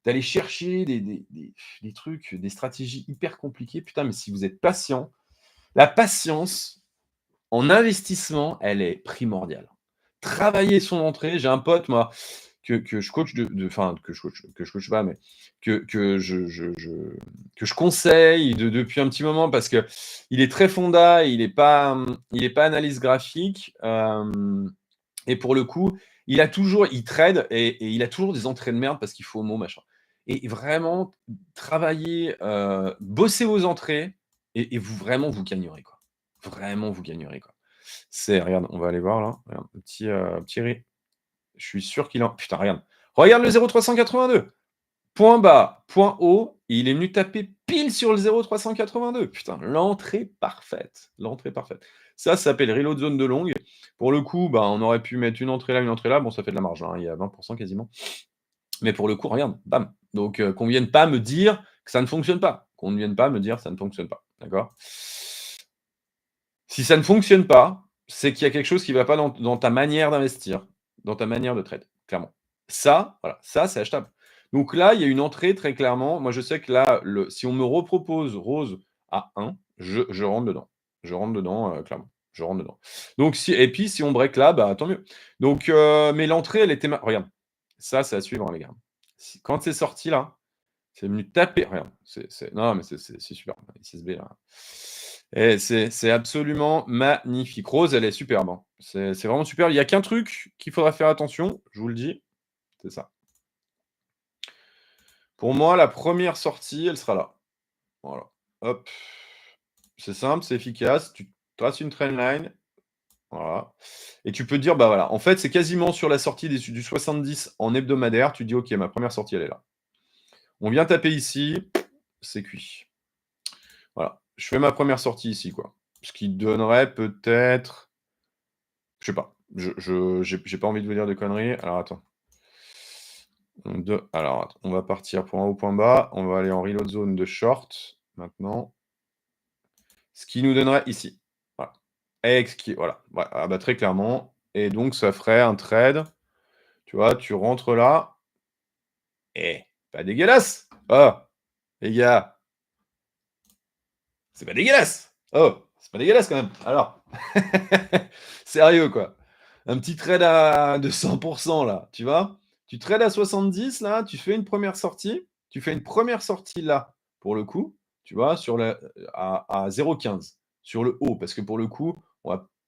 d'aller chercher des trucs, des stratégies hyper compliquées. Putain, mais si vous êtes patient, la patience en investissement, elle est primordiale. Travailler son entrée. J'ai un pote, moi, que je coach enfin, que je coach pas, mais que je conseille depuis un petit moment parce que il est très fonda, il est pas analyse graphique, et pour le coup, il trade et il a toujours des entrées de merde parce qu'il faut au mot machin. Et vraiment travailler, bosser vos entrées et vous gagnerez, quoi. Vraiment, vous gagnerez, quoi. Regarde, on va aller voir là. Regarde, petit je suis sûr qu'il en. Putain, regarde. Regarde le 0,382. Point bas, point haut. Et il est venu taper pile sur le 0,382. Putain, l'entrée parfaite. Ça s'appelle reload zone de longue. Pour le coup, bah, on aurait pu mettre une entrée là, une entrée là. Bon, ça fait de la marge, hein. Il y a 20% quasiment. Mais pour le coup, regarde, bam. Donc, qu'on ne vienne pas me dire que ça ne fonctionne pas. D'accord? Si ça ne fonctionne pas, c'est qu'il y a quelque chose qui ne va pas dans ta manière d'investir, dans ta manière de trade, clairement. Ça, voilà, ça, c'est achetable. Donc là, il y a une entrée très clairement. Moi, je sais que là, si on me repropose Rose à 1, je rentre dedans. Clairement. Je rentre dedans. Donc, et puis, si on break là, bah, tant mieux. Donc, mais l'entrée, elle était. Regarde, ça, c'est à suivre, hein, les gars. Quand c'est sorti là, c'est venu taper. Regarde, non, mais c'est super. SSB là. Et c'est absolument magnifique. Rose, elle est superbe, hein. C'est vraiment super. Il n'y a qu'un truc qu'il faudra faire attention, je vous le dis, c'est ça. Pour moi, la première sortie, elle sera là. Voilà. Hop. C'est simple, c'est efficace. Tu traces une trendline. Voilà. Et tu peux te dire, bah voilà, en fait, c'est quasiment sur la sortie du 70 en hebdomadaire. Tu dis, OK, ma première sortie, elle est là. On vient taper ici, c'est cuit. Voilà. Je fais ma première sortie ici, quoi. Ce qui donnerait peut-être. Je sais pas. J'ai pas envie de vous dire de conneries. Alors attends. Alors, attends. On va partir point haut, point bas. On va aller en reload zone de short maintenant. Ce qui nous donnerait ici. Voilà. Voilà. Ouais, ah bah, très clairement. Et donc, ça ferait un trade. Tu vois, tu rentres là. Eh, pas dégueulasse! Oh, les gars, c'est pas dégueulasse! Oh, c'est pas dégueulasse quand même. Alors, sérieux quoi. Un petit trade de 100% là, tu vois? Tu trades à 70 là, tu fais une première sortie. Tu fais une première sortie là, pour le coup, tu vois, à 0,15 sur le haut, parce que pour le coup,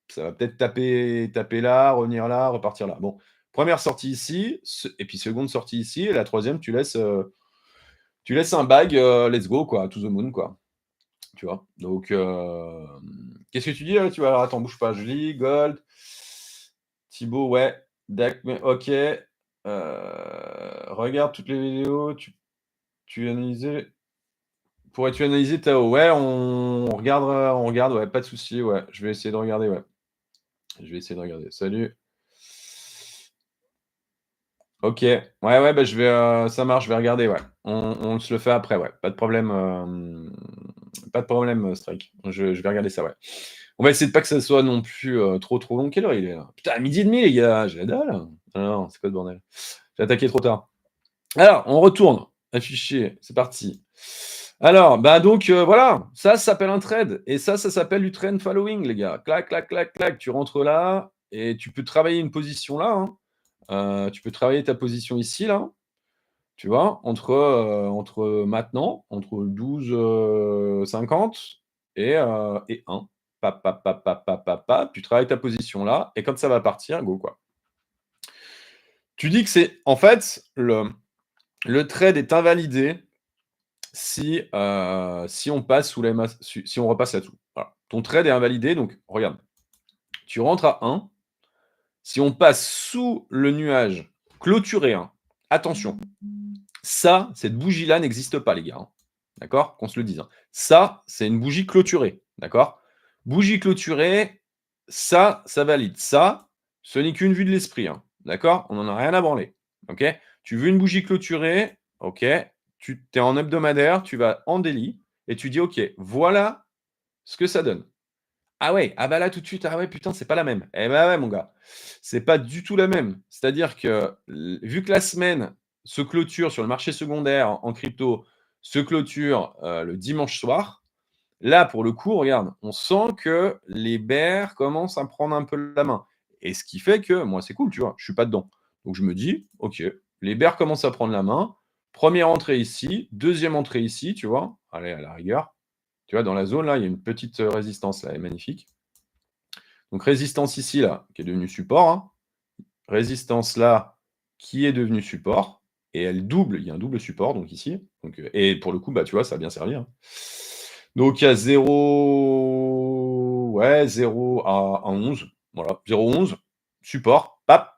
ça va peut-être taper là, revenir là, repartir là. Bon, première sortie ici, et puis seconde sortie ici, et la troisième, tu laisses un bag, let's go quoi, to the moon quoi, tu vois? Donc qu'est-ce que tu dis là? Alors attends, bouge pas, je lis, gold, Thibaut, ouais, OK, regarde toutes les vidéos, tu analysais pourrais-tu analyser Tao? Ouais, on regarde, ouais, pas de souci, ouais, je vais essayer de regarder, ouais. Je vais essayer de regarder. Salut. OK. Ouais, bah, ça marche, je vais regarder, ouais. On se le fait après, ouais. Pas de problème, pas de problème, Strike. Je vais regarder ça, ouais. On va essayer de pas que ça soit non plus, trop long. Quelle heure il est là? Putain, 12:30 les gars, j'ai la dalle. Ah non, c'est quoi ce bordel? J'ai attaqué trop tard. Alors, on retourne. Afficher, c'est parti. Alors, bah, donc, voilà, ça s'appelle un trade et ça s'appelle du trend following les gars. Clac, clac, clac, clac, tu rentres là et tu peux travailler une position là, hein. Tu peux travailler ta position ici, là, tu vois? Entre maintenant, entre 12, 50 et 1. Pap, pap, pap, pap, pap, pap, pap, tu travailles ta position là et quand ça va partir, go, quoi. Tu dis que c'est en fait, le trade est invalidé si on passe sous la si on repasse là-dessous. Voilà. Ton trade est invalidé, donc regarde, tu rentres à 1. Si on passe sous le nuage clôturé, hein, attention, ça, cette bougie-là n'existe pas, les gars, hein. D'accord? Qu'on se le dise, hein. Ça, c'est une bougie clôturée. D'accord? Bougie clôturée, ça valide. Ça, ce n'est qu'une vue de l'esprit, hein. D'accord? On n'en a rien à branler. OK? Tu veux une bougie clôturée, OK, tu es en hebdomadaire, tu vas en daily et tu dis: «OK, voilà ce que ça donne». Ah ouais, ah bah là tout de suite, ah ouais putain, c'est pas la même. Eh bah ouais mon gars, c'est pas du tout la même. C'est-à-dire que vu que la semaine se clôture sur le marché secondaire en crypto, se clôture le dimanche soir, là pour le coup, regarde, on sent que les bears commencent à prendre un peu la main. Et ce qui fait que moi c'est cool, tu vois, je suis pas dedans. Donc je me dis, ok, les bears commencent à prendre la main. Première entrée ici, deuxième entrée ici, tu vois. Allez, à la rigueur. Tu vois, dans la zone, là, il y a une petite résistance, là, elle est magnifique. Donc résistance ici, là, qui est devenue support, hein. Résistance là, qui est devenue support. Et elle double, il y a un double support, donc ici. Donc, et pour le coup, bah, tu vois, ça a bien servi, hein. Donc il y a 0, ouais, 0 à 11. Voilà, 0,11, support, pap.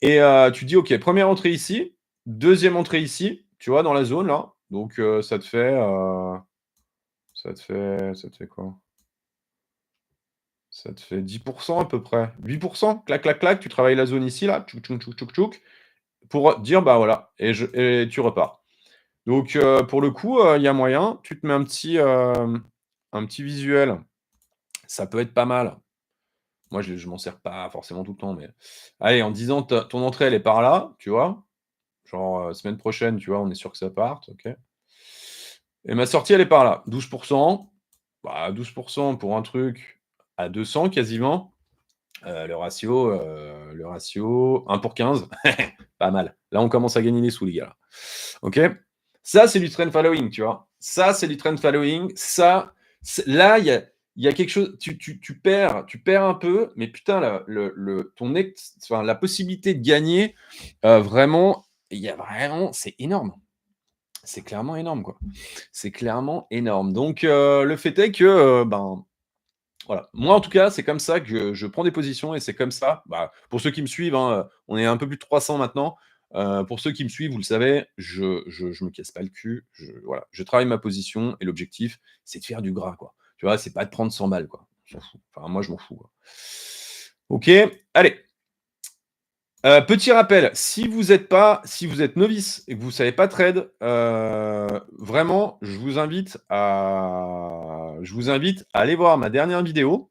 Et tu dis, OK, première entrée ici, deuxième entrée ici, tu vois, dans la zone, là. Donc ça te fait quoi? Ça te fait 10% à peu près. 8%, clac, clac, clac, tu travailles la zone ici, là, tchouk, tchouk, tchouk, tchouk, tchouk, pour dire, bah voilà, et tu repars. Donc, pour le coup, il y a moyen, tu te mets un petit visuel, ça peut être pas mal. Moi, je m'en sers pas forcément tout le temps, mais allez, en disant ton entrée, elle est par là, tu vois? Genre, semaine prochaine, tu vois, on est sûr que ça parte, OK. Et ma sortie, elle est par là, 12%. Bah, 12% pour un truc à 200 quasiment. Le ratio 1 pour 15, pas mal. Là, on commence à gagner des sous, les gars, là. OK? Ça, c'est du trend following, tu vois? Ça, c'est du trend following. Ça, là, il y a quelque chose, tu perds un peu, mais putain, la possibilité de gagner, vraiment, il y a vraiment c'est énorme. C'est clairement énorme, quoi. C'est clairement énorme. Donc, le fait est que, ben, voilà. Moi, en tout cas, c'est comme ça que je prends des positions et c'est comme ça, bah, pour ceux qui me suivent, hein, on est un peu plus de 300 maintenant. Pour ceux qui me suivent, vous le savez, je me casse pas le cul. Voilà, je travaille ma position et l'objectif, c'est de faire du gras, quoi. Tu vois? C'est pas de prendre 100 balles, quoi. On s'en fout. Enfin, moi, je m'en fous, quoi. OK, allez. Petit rappel, si vous êtes novice et que vous ne savez pas trade, vraiment, je vous invite à aller voir ma dernière vidéo,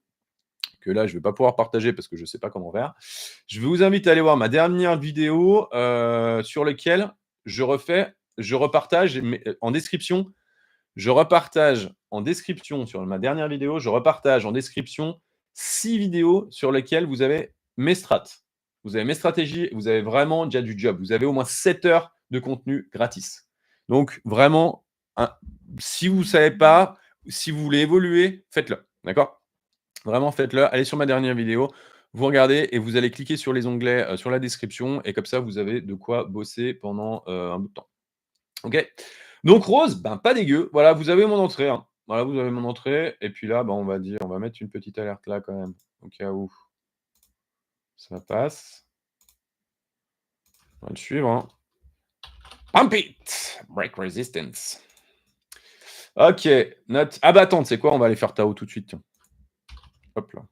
que là, je ne vais pas pouvoir partager parce que je ne sais pas comment faire. Je vous invite à aller voir ma dernière vidéo, sur laquelle je repartage en description, sur ma dernière vidéo, je repartage en description 6 vidéos sur lesquelles vous avez mes strats. Vous avez mes stratégies, vous avez vraiment déjà du job. Vous avez au moins 7 heures de contenu gratis. Donc vraiment, hein, si vous ne savez pas, si vous voulez évoluer, faites-le. D'accord? Vraiment, faites-le. Allez sur ma dernière vidéo, vous regardez et vous allez cliquer sur les onglets, sur la description et comme ça, vous avez de quoi bosser pendant, un bout de temps. OK? Donc rose, ben, pas dégueu. Voilà, vous avez mon entrée, hein. Voilà, vous avez mon entrée et puis là, ben, on va mettre une petite alerte là quand même, au cas où ça passe. On va le suivre, hein. Pump it! Break resistance. OK, note. Ah bah attends, tu sais quoi? On va aller faire Tao tout de suite, tiens. Hop là.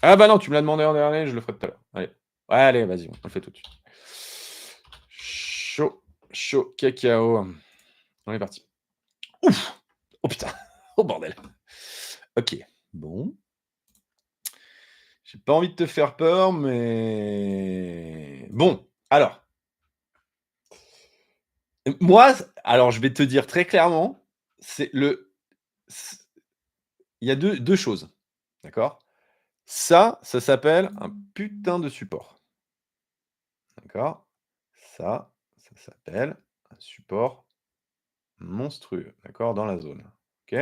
Ah bah non, tu me l'as demandé en dernier, je le ferai tout à l'heure. Allez. Ouais, allez, vas-y, on le fait tout de suite. Chaud, chaud cacao. On est parti. Ouf! Oh putain! Oh bordel! OK, bon. J'ai pas envie de te faire peur, mais bon, alors, moi, alors je vais te dire très clairement, c'est le c il y a deux choses, d'accord? Ça s'appelle un putain de support, d'accord? Ça s'appelle un support monstrueux, d'accord? Dans la zone, OK?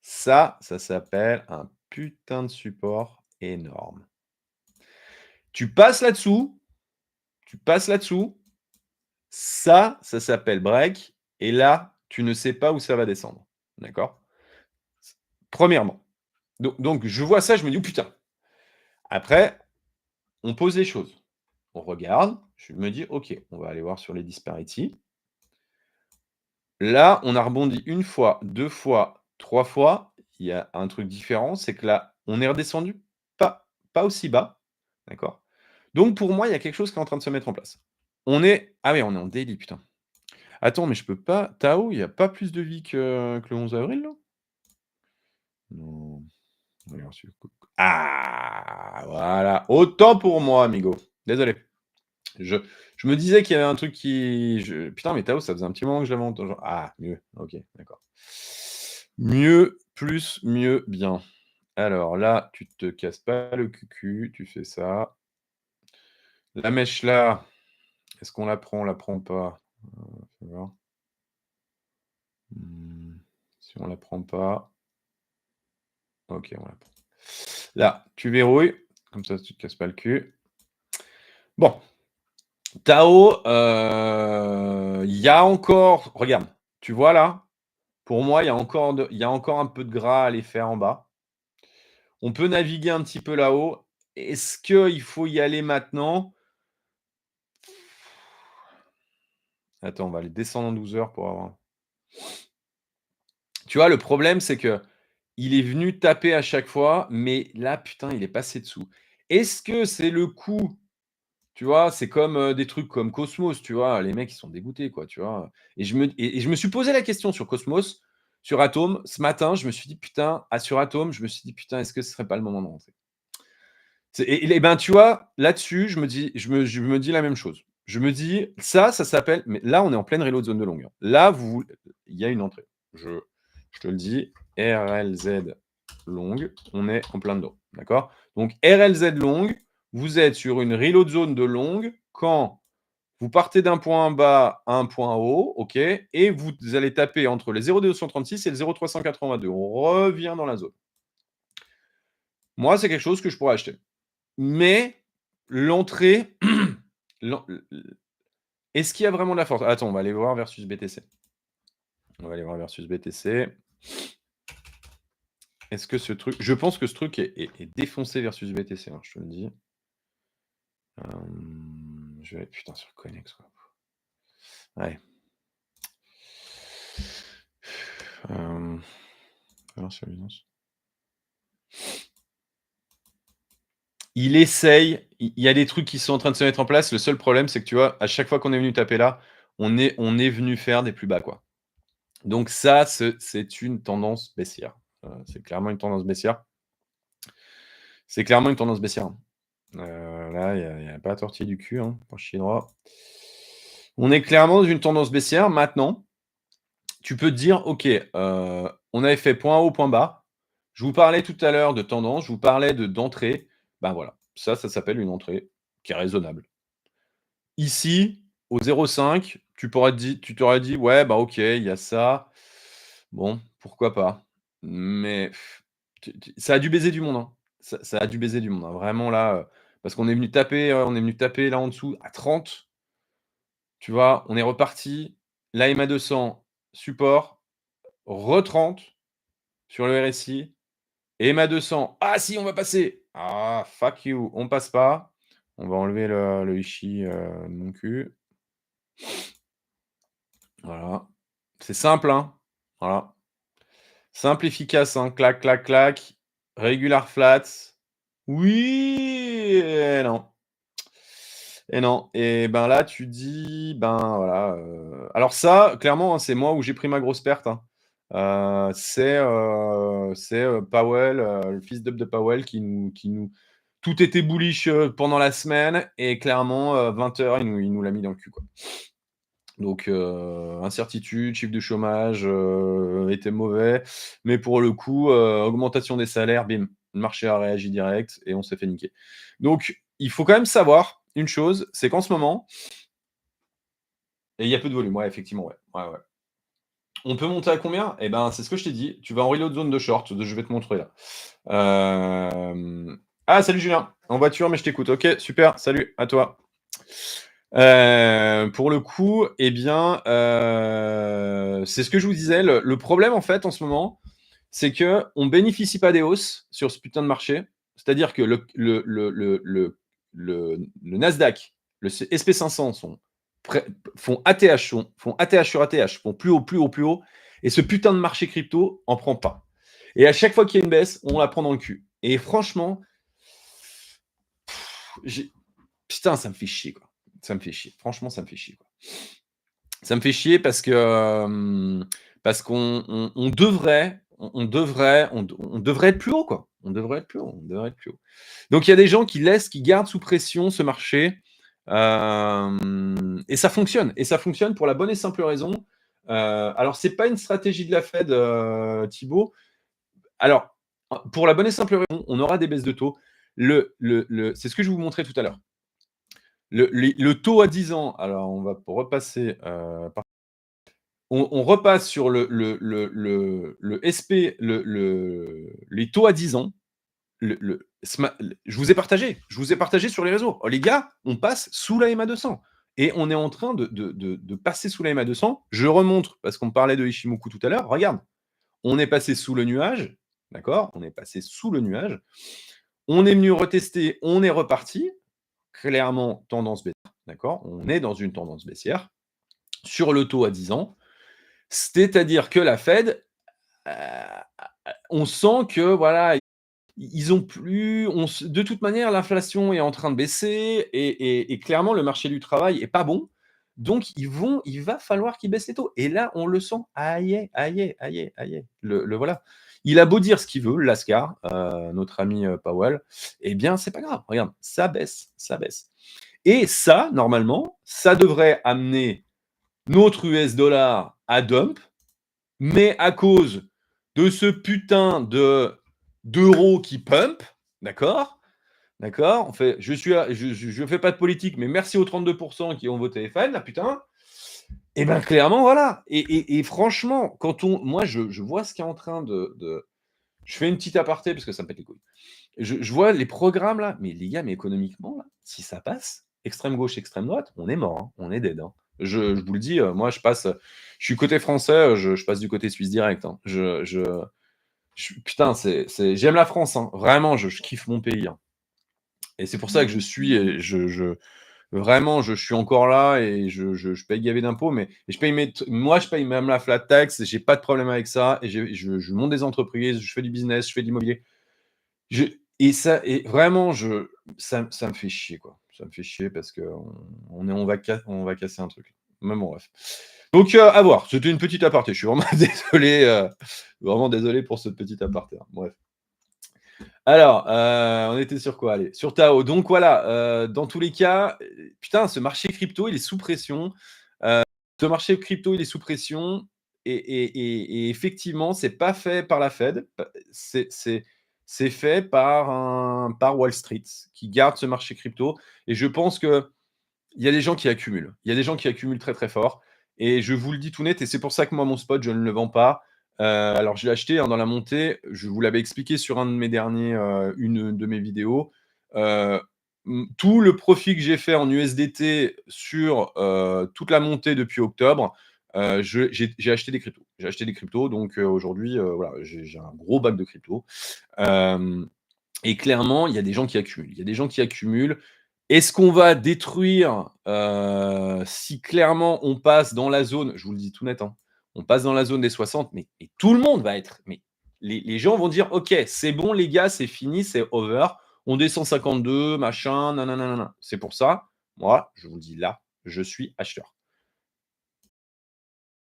Ça s'appelle un putain de support énorme. Tu passes là-dessous, tu passes là-dessous, ça s'appelle break et là, tu ne sais pas où ça va descendre, d'accord? Premièrement. Donc je vois ça, je me dis: «Oh putain!» Après, on pose les choses. On regarde, je me dis: «OK, on va aller voir sur les disparities». Là, on a rebondi une fois, 2 fois, 3 fois. Il y a un truc différent, c'est que là, on est redescendu pas aussi bas, d'accord? Donc pour moi, il y a quelque chose qui est en train de se mettre en place. Ah oui, on est en daily, putain. Attends, mais je peux pas Tao, il y a pas plus de vie que le 11 avril, là? Non. Regarde sur ah! Voilà, autant pour moi, amigo. Désolé. Je je me disais qu'il y avait un truc putain, mais Tao, ça faisait un petit moment que je l'avais entendu. Ah, mieux, OK, d'accord. Mieux, plus, mieux, bien. Alors là, tu te casses pas le cucu, tu fais ça. La mèche là, est-ce qu'on la prend? On la prend pas? Fais voir. Si on la prend pas, OK, on la prend. Là, tu verrouilles, comme ça tu te casses pas le cul. Bon, Tao, il y a encore regarde, tu vois là? Pour moi, il y a encore un peu de gras à aller faire en bas. On peut naviguer un petit peu là-haut. Est-ce qu'il faut y aller maintenant? Attends, on va aller descendre en 12 heures pour avoir tu vois, le problème, c'est que il est venu taper à chaque fois, mais là, putain, il est passé dessous. Est-ce que c'est le coup tu vois? C'est comme, des trucs comme Cosmos, tu vois? Les mecs, ils sont dégoûtés, quoi, tu vois? Et je me suis posé la question sur Cosmos, sur Atom. Ce matin, je me suis dit: «Putain», sur Atom, je me suis dit: «Putain, est-ce que ce serait pas le moment de rentrer?» Et ben, tu vois, là-dessus, je me dis la même chose. Je me dis: Ça s'appelle» mais là, on est en pleine reload zone de longue, hein. Là, il y a une entrée. Je te le dis, RLZ longue, on est en plein dedans, d'accord? Donc RLZ longue, vous êtes sur une reload zone de longue quand vous partez d'un point bas à un point haut, OK? Et vous allez taper entre les 0,236 et le 0,382. On revient dans la zone. Moi, c'est quelque chose que je pourrais acheter. Mais l'entrée, l'en Est-ce qu'il y a vraiment de la force? Attends, on va aller voir versus BTC. On va aller voir versus BTC. Est-ce que ce truc je pense que ce truc est défoncé versus BTC, hein, je te le dis. Je vais putain sur Coinex, quoi. Ouais. Alors sur Binance. Il essaye, il y a des trucs qui sont en train de se mettre en place. Le seul problème, c'est que tu vois, à chaque fois qu'on est venu taper là, on est venu faire des plus bas, quoi. Donc ça, c'est une tendance baissière. C'est clairement une tendance baissière. C'est clairement une tendance baissière. Là, il y a pas à tortiller du cul, hein, pour chier droit. On est clairement dans une tendance baissière. Maintenant, tu peux te dire: «OK, on avait fait point haut, point bas. Je vous parlais tout à l'heure de tendance, je vous parlais d'entrée». Ben voilà, ça s'appelle une entrée qui est raisonnable. Ici, au 0,5, tu t'aurais dit: «Ouais, bah, OK, il y a ça. Bon, pourquoi pas?» Mais ça a dû baiser du monde, hein. Ça a dû baiser du monde, hein. Vraiment là, parce qu'on est venu taper, là en dessous à 30, tu vois? On est reparti. L'AMA 200, support, re-30 sur le RSI. EMA 200, ah si, on va passer! Ah, fuck you, on passe pas. On va enlever le Ichi, de mon cul. Voilà. C'est simple, hein. Voilà. Simple, efficace, hein. Clac, clac, clac. Regular flats. Oui et non. Et non. Et ben là, tu dis, ben voilà. Alors ça, clairement, hein, c'est moi où j'ai pris ma grosse perte, hein. Powell, le fils d'up de Powell qui nous tout était bullish pendant la semaine et clairement 20h il nous l'a mis dans le cul, quoi. Donc incertitude, chiffre de chômage était mauvais, mais pour le coup augmentation des salaires, bim, le marché a réagi direct et on s'est fait niquer. Donc il faut quand même savoir une chose, c'est qu'en ce moment et il y a peu de volume, ouais, effectivement, ouais. Ouais, ouais. On peut monter à combien? Eh ben, c'est ce que je t'ai dit. Tu vas en reload zone de short, je vais te montrer là. Ah, salut Julien, en voiture, mais je t'écoute. Ok, super, salut, à toi. Pour le coup, eh bien, c'est ce que je vous disais. Le problème, en fait, en ce moment, c'est qu'on ne bénéficie pas des hausses sur ce putain de marché. C'est-à-dire que le Nasdaq, le SP500 font ATH, font ATH sur ATH, font plus haut, plus haut, plus haut. Et ce putain de marché crypto en prend pas. Et à chaque fois qu'il y a une baisse, on la prend dans le cul. Et franchement, putain, ça me fait chier, quoi. Ça me fait chier. Franchement, ça me fait chier, quoi. Ça me fait chier parce que parce qu'on devrait être plus haut, quoi. On devrait être plus haut, on devrait être plus haut. Donc il y a des gens qui gardent sous pression ce marché, et ça fonctionne pour la bonne et simple raison. Alors c'est pas une stratégie de la Fed, Thibaut. Alors, pour la bonne et simple raison, on aura des baisses de taux. C'est ce que je vous montrais tout à l'heure. Le taux à 10 ans, alors on va repasser on repasse sur le SP, les taux à 10 ans. Je vous ai partagé sur les réseaux. Oh, les gars, on passe sous la MA 200 et on est en train de passer sous la MA 200. Je remontre parce qu'on parlait de Ishimoku tout à l'heure. Regarde, on est passé sous le nuage, d'accord? On est passé sous le nuage. On est venu retester, on est reparti. Clairement, tendance baissière, d'accord? On est dans une tendance baissière sur le taux à 10 ans. C'est-à-dire que la Fed, on sent que voilà, ils ont plus. De toute manière, l'inflation est en train de baisser et clairement, le marché du travail est pas bon. Donc, il va falloir qu'ils baissent les taux. Et là, on le sent. Aïe, aïe, aïe, aïe. Le voilà. Il a beau dire ce qu'il veut, Lascar, notre ami Powell, eh bien, c'est pas grave. Regarde, ça baisse, ça baisse. Et ça, normalement, ça devrait amener notre US dollar à dump, mais à cause de ce putain d'euro qui pump, d'accord? D'accord? Je fais pas de politique, mais merci aux 32% qui ont voté FN, là, putain. Et ben clairement, voilà. Et franchement, moi, je vois ce qui est en train je fais une petite aparté parce que ça me pète les couilles. Je vois les programmes là, mais les gars, mais économiquement, là, si ça passe, extrême gauche, extrême droite, on est mort, hein, on est dead, hein. Je vous le dis, moi je suis côté français, je passe du côté suisse direct, hein. Putain, j'aime la France, hein. Vraiment, je kiffe mon pays, hein. Et c'est pour ça que je suis, et vraiment, je suis encore là et je paye gavé d'impôts, mais moi, je paye même la flat tax, j'ai pas de problème avec ça. Et je monte des entreprises, je fais du business, je fais de l'immobilier. Et vraiment, ça me fait chier, quoi. Ça me fait chier parce qu'on va casser un truc. Mais bon, bref. Donc, à voir. C'était une petite aparté. Je suis vraiment désolé, vraiment désolé pour ce petit aparté, hein. Bref. Alors, on était sur quoi? Allez, sur Tao. Donc voilà, dans tous les cas, putain, ce marché crypto, il est sous pression. Ce marché crypto, il est sous pression et effectivement, c'est pas fait par la Fed. C'est fait par Wall Street qui garde ce marché crypto. Et je pense qu'il y a des gens qui accumulent. Il y a des gens qui accumulent très, très fort. Et je vous le dis tout net, et c'est pour ça que moi, mon spot, je ne le vends pas. Alors, je l'ai acheté, hein, dans la montée. Je vous l'avais expliqué sur une de mes vidéos. Tout le profit que j'ai fait en USDT sur toute la montée depuis octobre, j'ai acheté des cryptos. J'ai acheté des cryptos, donc aujourd'hui, voilà, j'ai un gros bac de cryptos. Et clairement, il y a des gens qui accumulent. Il y a des gens qui accumulent. Est-ce qu'on va détruire, si clairement on passe dans la zone, je vous le dis tout net, hein, on passe dans la zone des 60, mais et tout le monde va être, mais les gens vont dire: «OK, c'est bon les gars, c'est fini, c'est over, on descend 52, machin, nanana». C'est pour ça, moi, je vous le dis là, je suis acheteur.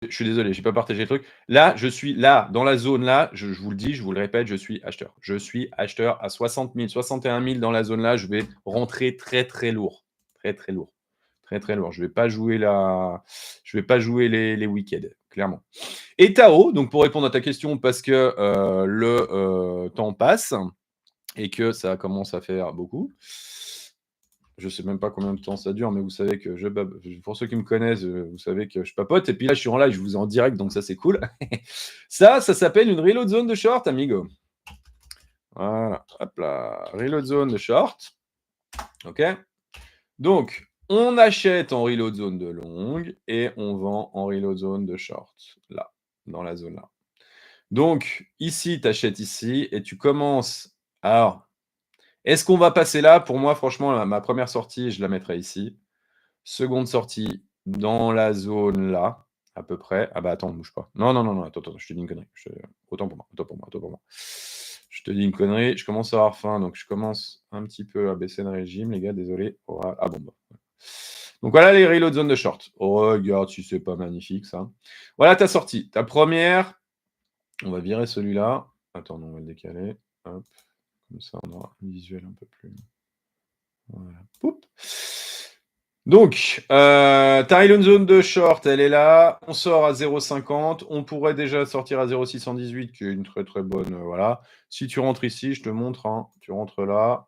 Je suis désolé, j'ai pas partagé le truc. Là, je suis là, dans la zone là, je vous le dis, je vous le répète, je suis acheteur. Je suis acheteur à 60 000, 61 000 dans la zone là, je vais rentrer très, très lourd. Très, très lourd. Très, très lourd. Je vais pas jouer les week-ends, clairement. Et Tao, donc pour répondre à ta question, parce que le temps passe et que ça commence à faire beaucoup. Je sais même pas combien de temps ça dure, mais vous savez que pour ceux qui me connaissent, vous savez que je papote. Et puis là, je suis en live, je vous ai en direct, donc ça, c'est cool. Ça s'appelle une reload zone de short, amigo. Voilà, hop là, reload zone de short. OK. Donc, on achète en reload zone de longue et on vend en reload zone de short, là, dans la zone là. Donc, ici, tu achètes ici et tu commences. Alors, est-ce qu'on va passer là? Pour moi, franchement, ma première sortie, je la mettrai ici. Seconde sortie dans la zone là, à peu près. Ah bah attends, bouge pas. Non, non, non, non, attends, je te dis une connerie. Autant pour moi, autant pour moi, autant pour moi. Je te dis une connerie, je commence à avoir faim, donc je commence un petit peu à baisser le régime, les gars, désolé. Voilà. Ah bon, bah. Donc voilà les reload zone de short. Oh, regarde si c'est pas magnifique ça. Voilà ta sortie. Ta première, on va virer celui-là. Attends, on va le décaler. Hop. Comme ça, on aura un visuel un peu plus. Voilà. Poup. Donc, ta Island Zone de short, elle est là. On sort à 0,50. On pourrait déjà sortir à 0,618, qui est une très très bonne. Voilà. Si tu rentres ici, je te montre, hein, tu rentres là.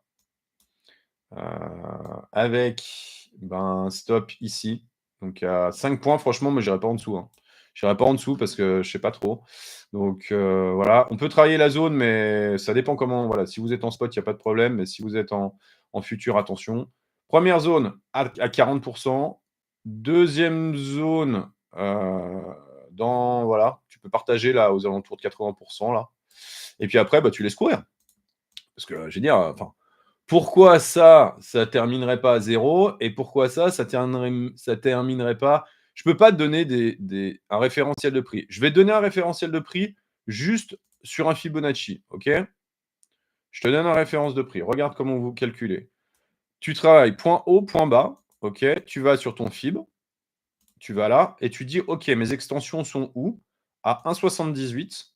Avec un stop ici. Donc à 5 points, franchement, moi, j'irai pas en dessous, hein. J'irai pas en dessous parce que je sais pas trop. Donc voilà. On peut travailler la zone, mais ça dépend comment. Voilà. Si vous êtes en spot, il n'y a pas de problème. Mais si vous êtes en futur, attention. Première zone à 40%. Deuxième zone, voilà, tu peux partager là aux alentours de 80% là. Et puis après, bah, tu laisses courir. Parce que je veux dire, enfin, pourquoi ça terminerait pas à 0 et pourquoi ça terminerait pas. Je peux pas te donner un référentiel de prix. Je vais te donner un référentiel de prix juste sur un Fibonacci, OK? Je te donne un référence de prix. Regarde comment vous calculez. Tu travailles point haut, point bas, OK? Tu vas sur ton Fib, tu vas là et tu dis: «OK, mes extensions sont où?» À 1,78.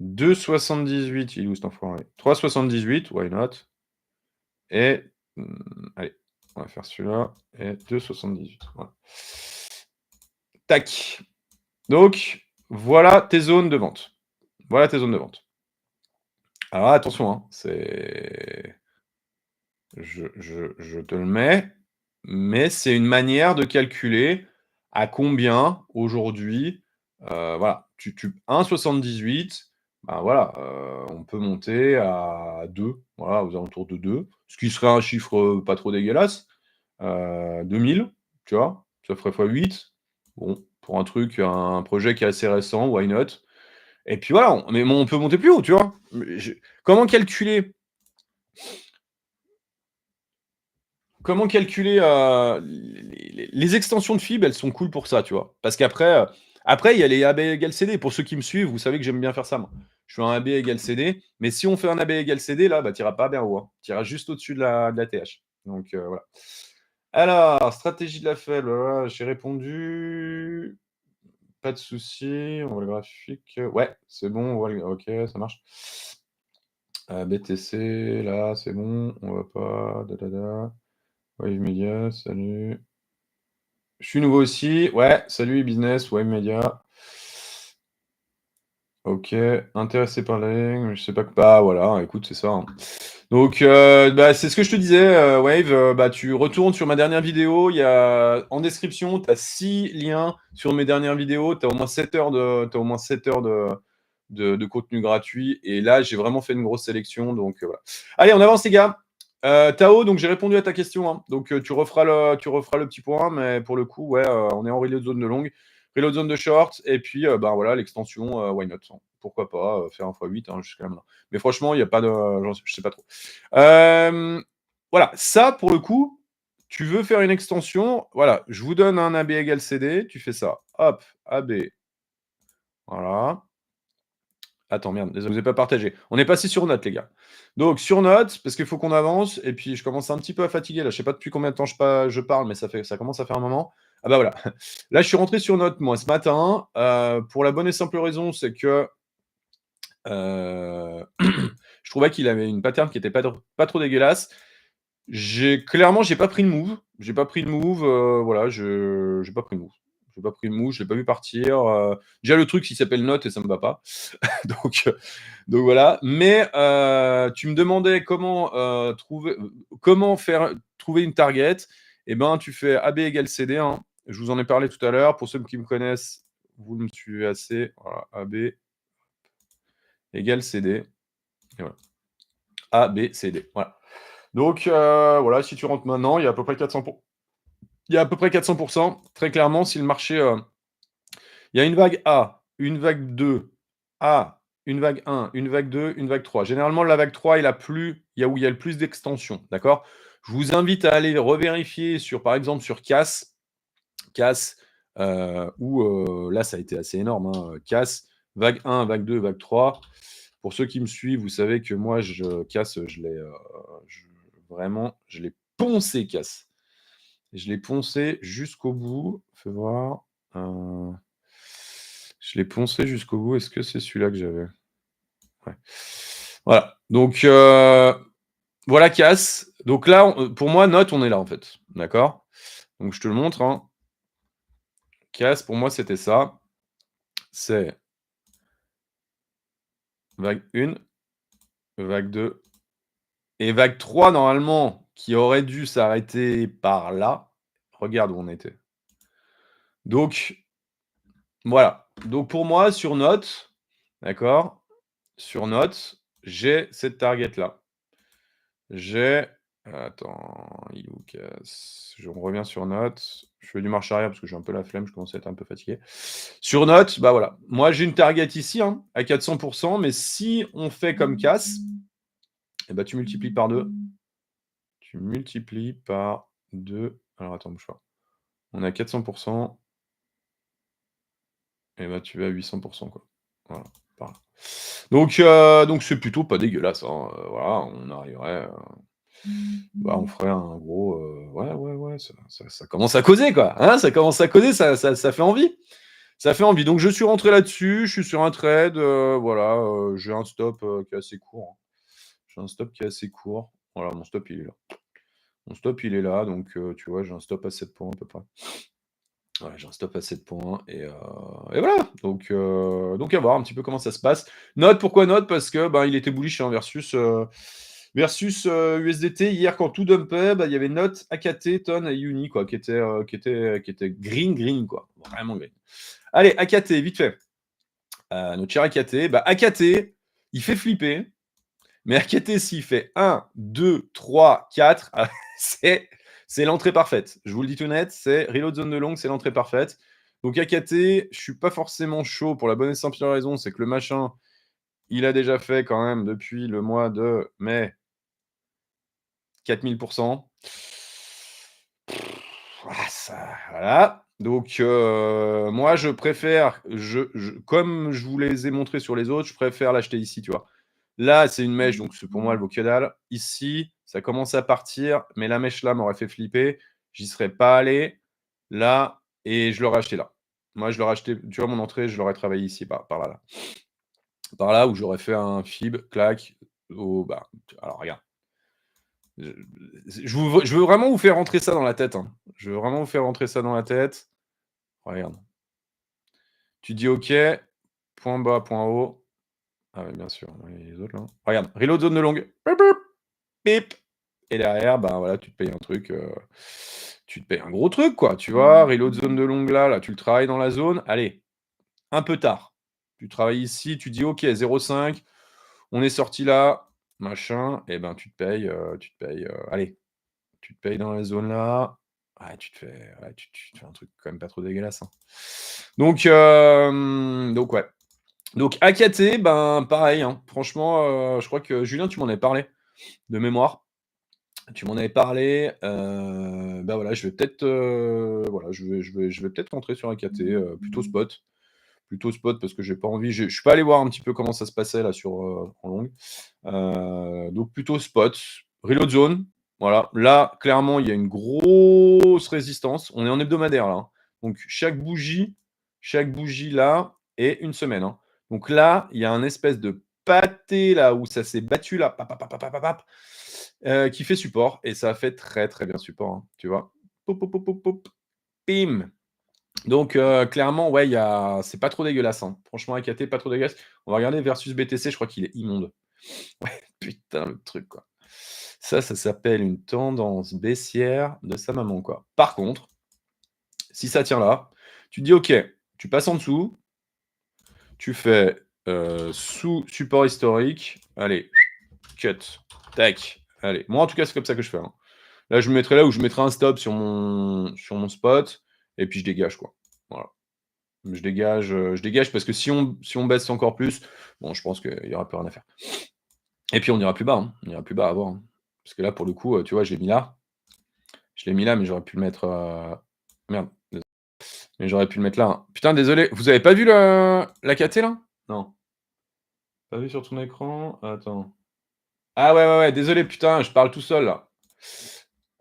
2,78, il est où cet enfoiré? 3,78, why not? Et allez, on va faire celui-là et 2,78. Voilà. Tac. Donc, voilà tes zones de vente. Voilà tes zones de vente. Alors attention, hein, je te le mets, mais c'est une manière de calculer à combien aujourd'hui, voilà, 1,78, ben voilà, on peut monter à 2, voilà, aux alentours de 2, ce qui serait un chiffre, pas trop dégueulasse. 2000, tu vois? Ça ferait fois 8. Bon, pour un projet qui est assez récent, why not? Et puis voilà, on peut monter plus haut, tu vois? Mais comment calculer les extensions de fib, elles sont cool pour ça, tu vois? Parce qu'après, après il y a les AB égale CD. Pour ceux qui me suivent, vous savez que j'aime bien faire ça moi. Je fais un AB égale CD, mais si on fait un AB égale CD là, bah, tu iras pas bien haut, hein. Tu iras juste au-dessus de la TH. Donc voilà. Alors, stratégie de la faible, voilà, j'ai répondu. Pas de souci, on voit le graphique. Ouais, c'est bon, on voit le OK, ça marche. BTC, là, c'est bon, on voit pas, Wave Media, salut. Je suis nouveau aussi. Ouais, salut business, Wave Media. OK, intéressé par la ligne, je sais pas bah voilà, écoute, c'est ça, hein. Donc bah, c'est ce que je te disais, Wave, bah, tu retournes sur ma dernière vidéo, il y a en description, tu as 6 liens sur mes dernières vidéos, tu as au moins 7 heures de contenu gratuit et là, j'ai vraiment fait une grosse sélection donc voilà. Allez, on avance les gars. Tao, donc j'ai répondu à ta question, hein. Donc tu referas le petit point, mais pour le coup, ouais, on est en reload zone de longue, reload zone de short et puis, bah, voilà l'extension, why not, hein. Pourquoi pas, faire un x8, hein, jusqu'à maintenant. Mais franchement, il y a pas de je sais pas trop. Voilà, ça pour le coup, tu veux faire une extension, voilà, je vous donne un AB égale CD, tu fais ça. Hop, AB, voilà. Attends, merde, désolé, je vous ai pas partagé. On est passé sur Note, les gars. Donc, sur Note, parce qu'il faut qu'on avance, et puis je commence un petit peu à fatiguer, là. Je sais pas depuis combien de temps je parle, mais ça commence à faire un moment. Ah bah voilà. Là, je suis rentré sur Note, moi, ce matin, pour la bonne et simple raison, c'est que je trouvais qu'il avait une pattern qui était pas trop dégueulasse. Clairement, j'ai pas pris de move. J'ai pas pris de move, voilà, j'ai pas pris de move. J'ai pas pris de move, je l'ai pas vu partir, déjà le truc, il s'appelle Note et ça me va pas. Donc donc voilà. Mais tu me demandais comment trouver une target. Eh ben, tu fais AB égale CD, hein. Je vous en ai parlé tout à l'heure. Pour ceux qui me connaissent, vous me suivez assez. Voilà, AB égale CD. Et voilà. A, B, C, D. Voilà. Donc voilà, si tu rentres maintenant, il y a à peu près 400%. Très clairement, si le marché. Il y a une vague A, une vague 2, A, une vague 1, une vague 2, une vague 3. Généralement, la vague 3 est il y a où il y a le plus d'extensions. D'accord? Je vous invite à aller revérifier par exemple, sur CAS. CAS, où là, ça a été assez énorme, hein. CAS, vague 1, vague 2, vague 3. Pour ceux qui me suivent, vous savez que moi, CAS, vraiment, je l'ai poncé, CAS. Je l'ai poncé jusqu'au bout. Fais voir. Je l'ai poncé jusqu'au bout. Est-ce que c'est celui-là que j'avais? Ouais. Voilà. Donc, voilà, CAS. Donc là, pour moi, Note, on est là, en fait. D'accord? Donc, je te le montre, hein. CAS, pour moi, c'était ça. C'est vague 1, vague 2 et vague 3, normalement, qui aurait dû s'arrêter par là. Regarde où on était. Donc, voilà. Donc, pour moi, sur Note, d'accord? Sur Note, j'ai cette target-là. Attends, je reviens sur Note. Je fais du marche arrière parce que j'ai un peu la flemme, je commence à être un peu fatigué. Sur Note, bah voilà. Moi, j'ai une target ici, hein, à 400%, mais si on fait comme CAS, eh ben, tu multiplies par 2. Tu multiplies par 2. Alors, attends, bouge pas. On est à 400%. Et bah, tu vas à 800%, quoi. Voilà, par là. Donc c'est plutôt pas dégueulasse, hein. Voilà, on arriverait. Bah, on ferait un gros. Ouais, ça commence à causer, quoi. Hein, ça commence à causer, ça fait envie. Ça fait envie. Donc, je suis rentré là-dessus, je suis sur un trade. Voilà, j'ai un stop qui est assez court, hein. J'ai un stop qui est assez court. Voilà, mon stop, il est là. Mon stop, il est là. Donc, tu vois, j'ai un stop à 7 points à peu près. Ouais, j'ai un stop à 7 points. Et voilà. Donc, à voir un petit peu comment ça se passe. Note, pourquoi note? Parce que il était bullish, hein, versus USDT. Hier, quand tout dumpait, il y avait Note, AKT, Ton et Uni, quoi, qui étaient green, quoi. Vraiment green. Allez, AKT, vite fait. Notre cher AKT. AKT, il fait flipper, mais AKT, s'il fait 1, 2, 3, 4, c'est l'entrée parfaite. Je vous le dis tout net, c'est reload zone de longue, c'est l'entrée parfaite. Donc AKT, je suis pas forcément chaud pour la bonne et simple raison, c'est que le machin, il a déjà fait quand même depuis le mois de mai 4000%. Ça voilà. Donc moi, je préfère comme je vous les ai montrés sur les autres, je préfère l'acheter ici, tu vois? Là, c'est une mèche, donc pour moi, elle vaut que dalle. Ici, ça commence à partir, mais la mèche là m'aurait fait flipper. J'y serais pas allé. Là et je l'aurais acheté là. Moi, je l'aurais acheté, tu vois mon entrée, je l'aurais travaillé ici, par là, là. Par là où j'aurais fait un fib, clac, alors regarde. Je veux vraiment vous faire rentrer ça dans la tête, hein. Je veux vraiment vous faire rentrer ça dans la tête. Regarde. Tu dis OK, point bas, point haut. Ah oui, bien sûr, les autres là. Regarde, reload zone de longue. Pip, pip, pip. Et derrière, ben voilà, tu te payes un truc, tu te payes un gros truc, quoi, tu vois? Reload zone de longue là, tu le travailles dans la zone. Allez, un peu tard. Tu travailles ici, tu dis OK, 0,5, on est sorti là, machin, et ben allez, tu te payes dans la zone là. Ouais, tu te fais un truc quand même pas trop dégueulasse, hein. Donc ouais. Donc AKT, ben pareil, hein. Franchement, je crois que Julien, tu m'en avais parlé de mémoire. Tu m'en avais parlé, bah, voilà, je vais peut-être, voilà, je vais peut-être rentrer sur AKT, plutôt spot parce que j'ai pas envie, je suis pas allé voir un petit peu comment ça se passait là sur, en longue. Donc plutôt spot, reload zone, voilà. Là, clairement, il y a une grosse résistance. On est en hebdomadaire là, hein. Donc chaque bougie là est une semaine, hein. Donc là, il y a un espèce de pâté là où ça s'est battu là, pap, pap, pap, pap, pap, pap, qui fait support et ça a fait très, très bien support, hein, tu vois? Pop, pop, pop, pop, pop, bim! Donc clairement, ouais, c'est pas trop dégueulasse, hein. Franchement, AKT, pas trop dégueulasse. On va regarder versus BTC, je crois qu'il est immonde. Ouais, putain, le truc, quoi. Ça s'appelle une tendance baissière de sa maman, quoi. Par contre, si ça tient là, tu te dis: «OK», tu passes en dessous, tu fais, sous support historique, allez, cut, tac, allez. Moi, en tout cas, c'est comme ça que je fais, hein. Là, je me mettrai là où je mettrai un stop sur mon spot et puis je dégage, quoi. Voilà. Je dégage parce que si on baisse encore plus, bon, je pense qu'il y aura plus rien à faire. Et puis on ira plus bas, hein. On ira plus bas à voir, hein. Parce que là, pour le coup, tu vois, je l'ai mis là. Je l'ai mis là, mais j'aurais pu le mettre, merde, désolé. Mais j'aurais pu le mettre là, hein. Putain, désolé, vous avez pas vu la KT là? Non. Pas vu sur ton écran? Attends. Ah ouais, ouais, ouais, désolé, putain, je parle tout seul là.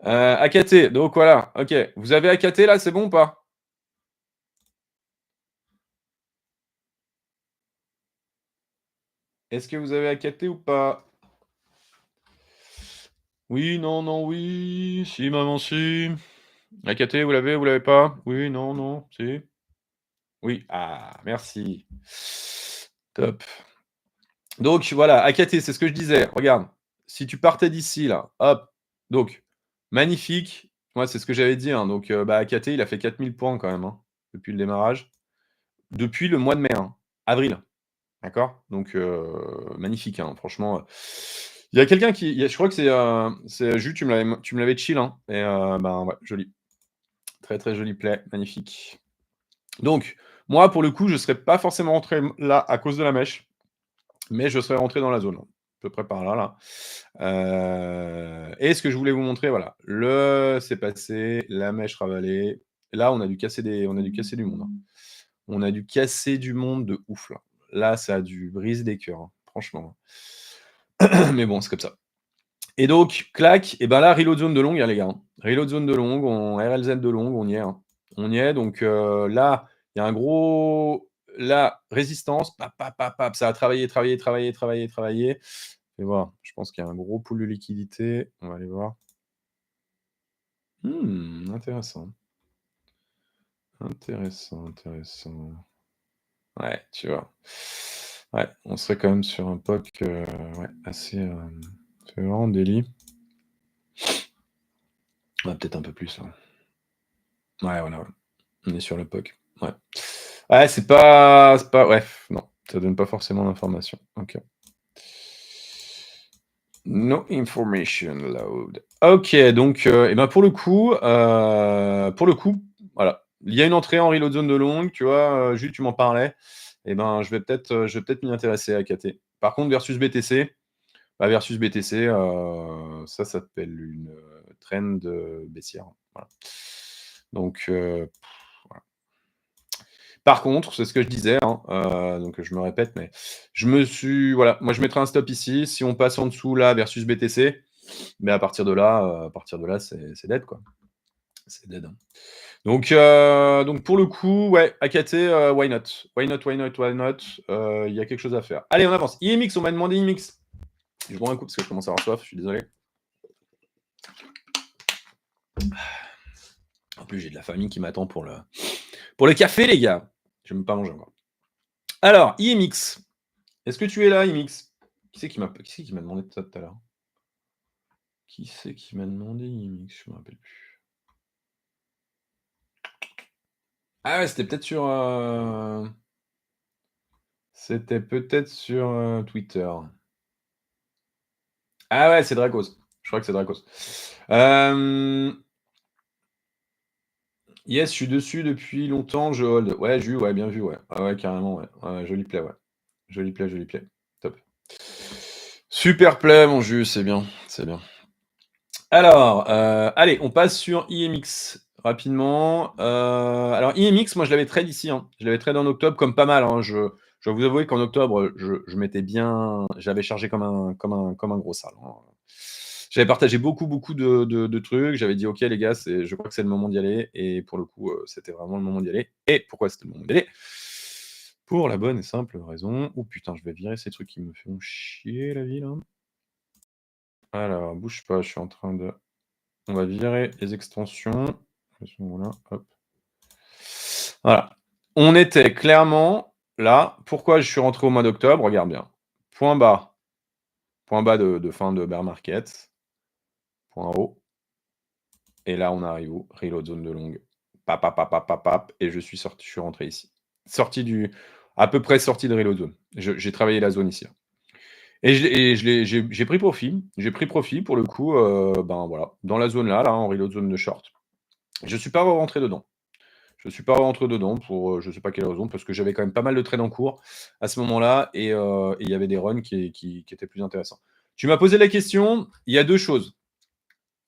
AKT, donc voilà, OK. Vous avez AKT là, c'est bon ou pas? Est-ce que vous avez AKT ou pas? Oui, non, non, oui, si, maman, si. AKT, vous l'avez pas? Oui, non, non, si. Oui, ah, merci. Top. Donc voilà, AKT, c'est ce que je disais. Regarde, si tu partais d'ici là, hop, donc magnifique. Moi, c'est ce que j'avais dit, hein, donc AKT, il a fait 4000 points quand même, hein, depuis le démarrage. Depuis le mois de mai, hein, avril, d'accord? Donc magnifique, hein, franchement, il y a quelqu'un je crois que c'est Jus, tu me l'avais chill, hein, et ben, ouais, joli. Très, très joli play, magnifique. Donc moi, pour le coup, je ne serais pas forcément rentré là à cause de la mèche, mais je serais rentré dans la zone, à peu près par là, là. Et ce que je voulais vous montrer, voilà, c'est passé, la mèche ravalée. Là, on a dû casser du monde, hein. On a dû casser du monde de ouf, là. Là, ça a dû briser des cœurs, hein, franchement. Mais bon, c'est comme ça. Et donc, clac, et ben là, reload zone de longue, hein, les gars, hein. Reload zone de longue, RLZ de longue, on y est, hein. On y est, donc là, il y a un gros là, résistance, pap, pap, pap, pap, ça a travaillé, travaillé, travaillé, travaillé, travaillé. Et voilà, je pense qu'il y a un gros pool de liquidité. On va aller voir. Intéressant. Intéressant, intéressant. Ouais, tu vois? Ouais, on serait quand même sur un POC, ouais, assez, c'est vraiment délit. Ouais, peut-être un peu plus, hein. Ouais, voilà, ouais. On est sur le POC. Ouais. Ouais, c'est pas ouais, non, ça donne pas forcément d'informations. OK. No information load. OK, donc et ben, pour le coup, voilà, il y a une entrée en reload zone de longue, tu vois? Jules, tu m'en parlais et ben, je vais peut-être m'y intéresser à KT. Par contre versus BTC, bah, versus BTC, ça s'appelle une, trend, baissière, voilà. Donc voilà. Par contre, c'est ce que je disais, hein, donc je me répète, mais voilà, moi je mettrais un stop ici. Si on passe en dessous là versus BTC, mais à partir de là, c'est dead, quoi. C'est dead, hein. Donc pour le coup, ouais, AKT, why not? Why not, why not, why not? Il y a quelque chose à faire. Allez, on avance. IMX, on m'a demandé IMX. Je bois un coup parce que je commence à avoir soif, je suis désolé. En plus, j'ai de la famille qui m'attend pour le café, les gars. Je vais même pas manger encore. Alors, IMX. Est-ce que tu es là, IMX? Qui c'est qui m'a demandé ça tout à l'heure? Qui c'est qui m'a demandé IMX? Je me rappelle plus. Ah ouais, c'était peut-être sur Twitter. Ah ouais, c'est Dracos. Je crois que c'est Dracos. Yes, je suis dessus depuis longtemps, je hold. Ouais, Jus, ouais, bien vu, ouais. Ah ouais, carrément, ouais. Ouais, joli play, ouais. Joli play, joli play. Top. Super play, mon Jus, c'est bien, c'est bien. Alors, allez, on passe sur IMX rapidement. Alors IMX, moi je l'avais trade ici, hein. Je l'avais trade en octobre comme pas mal, hein. Je dois vous avouer qu'en octobre, je m'étais bien, j'avais chargé comme un gros sale, hein. J'avais partagé beaucoup, beaucoup de trucs. J'avais dit: «OK les gars, je crois que c'est le moment d'y aller» et pour le coup, c'était vraiment le moment d'y aller. Et pourquoi c'était le moment d'y aller? Pour la bonne et simple raison, oh putain, je vais virer ces trucs qui me font chier la vie là. Alors bouge pas, je suis en train de on va virer les extensions. À ce moment-là, hop. Voilà. On était clairement là. Pourquoi je suis rentré au mois d'octobre? Regarde bien. Point bas. Point bas de fin de bear market. Point haut. Et là, on arrive où? Reload zone de longue. Pap, pap, pap, pap, pap, pap, et je suis rentré ici. À peu près sorti de reload zone. J'ai travaillé la zone ici, hein. J'ai pris profit. J'ai pris profit pour le coup, ben voilà, dans la zone là, en reload zone de short. Je ne suis pas rentré dedans. Je ne suis pas rentré dedans pour, je ne sais pas quelle raison, parce que j'avais quand même pas mal de trades en cours à ce moment-là et il y avait des runs qui étaient plus intéressants. Tu m'as posé la question, il y a 2 choses.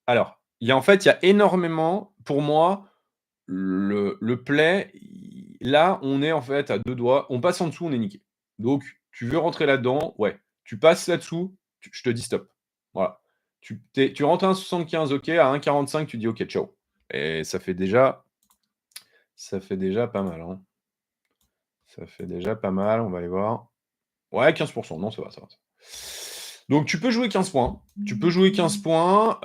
Alors, il y a énormément pour moi, le play, là, on est en fait à 2 doigts. On passe en dessous, on est niqué. Donc tu veux rentrer là-dedans, ouais. Tu passes là-dessous, je te dis stop. Voilà. Tu rentres à 1,75, OK, à 1,45, tu dis: «OK, ciao» et ça fait déjà pas mal, hein. Ça fait déjà pas mal, on va aller voir. Ouais, 15. Non, ça va, ça va. Donc tu peux jouer 15 points. Tu peux jouer 15 points,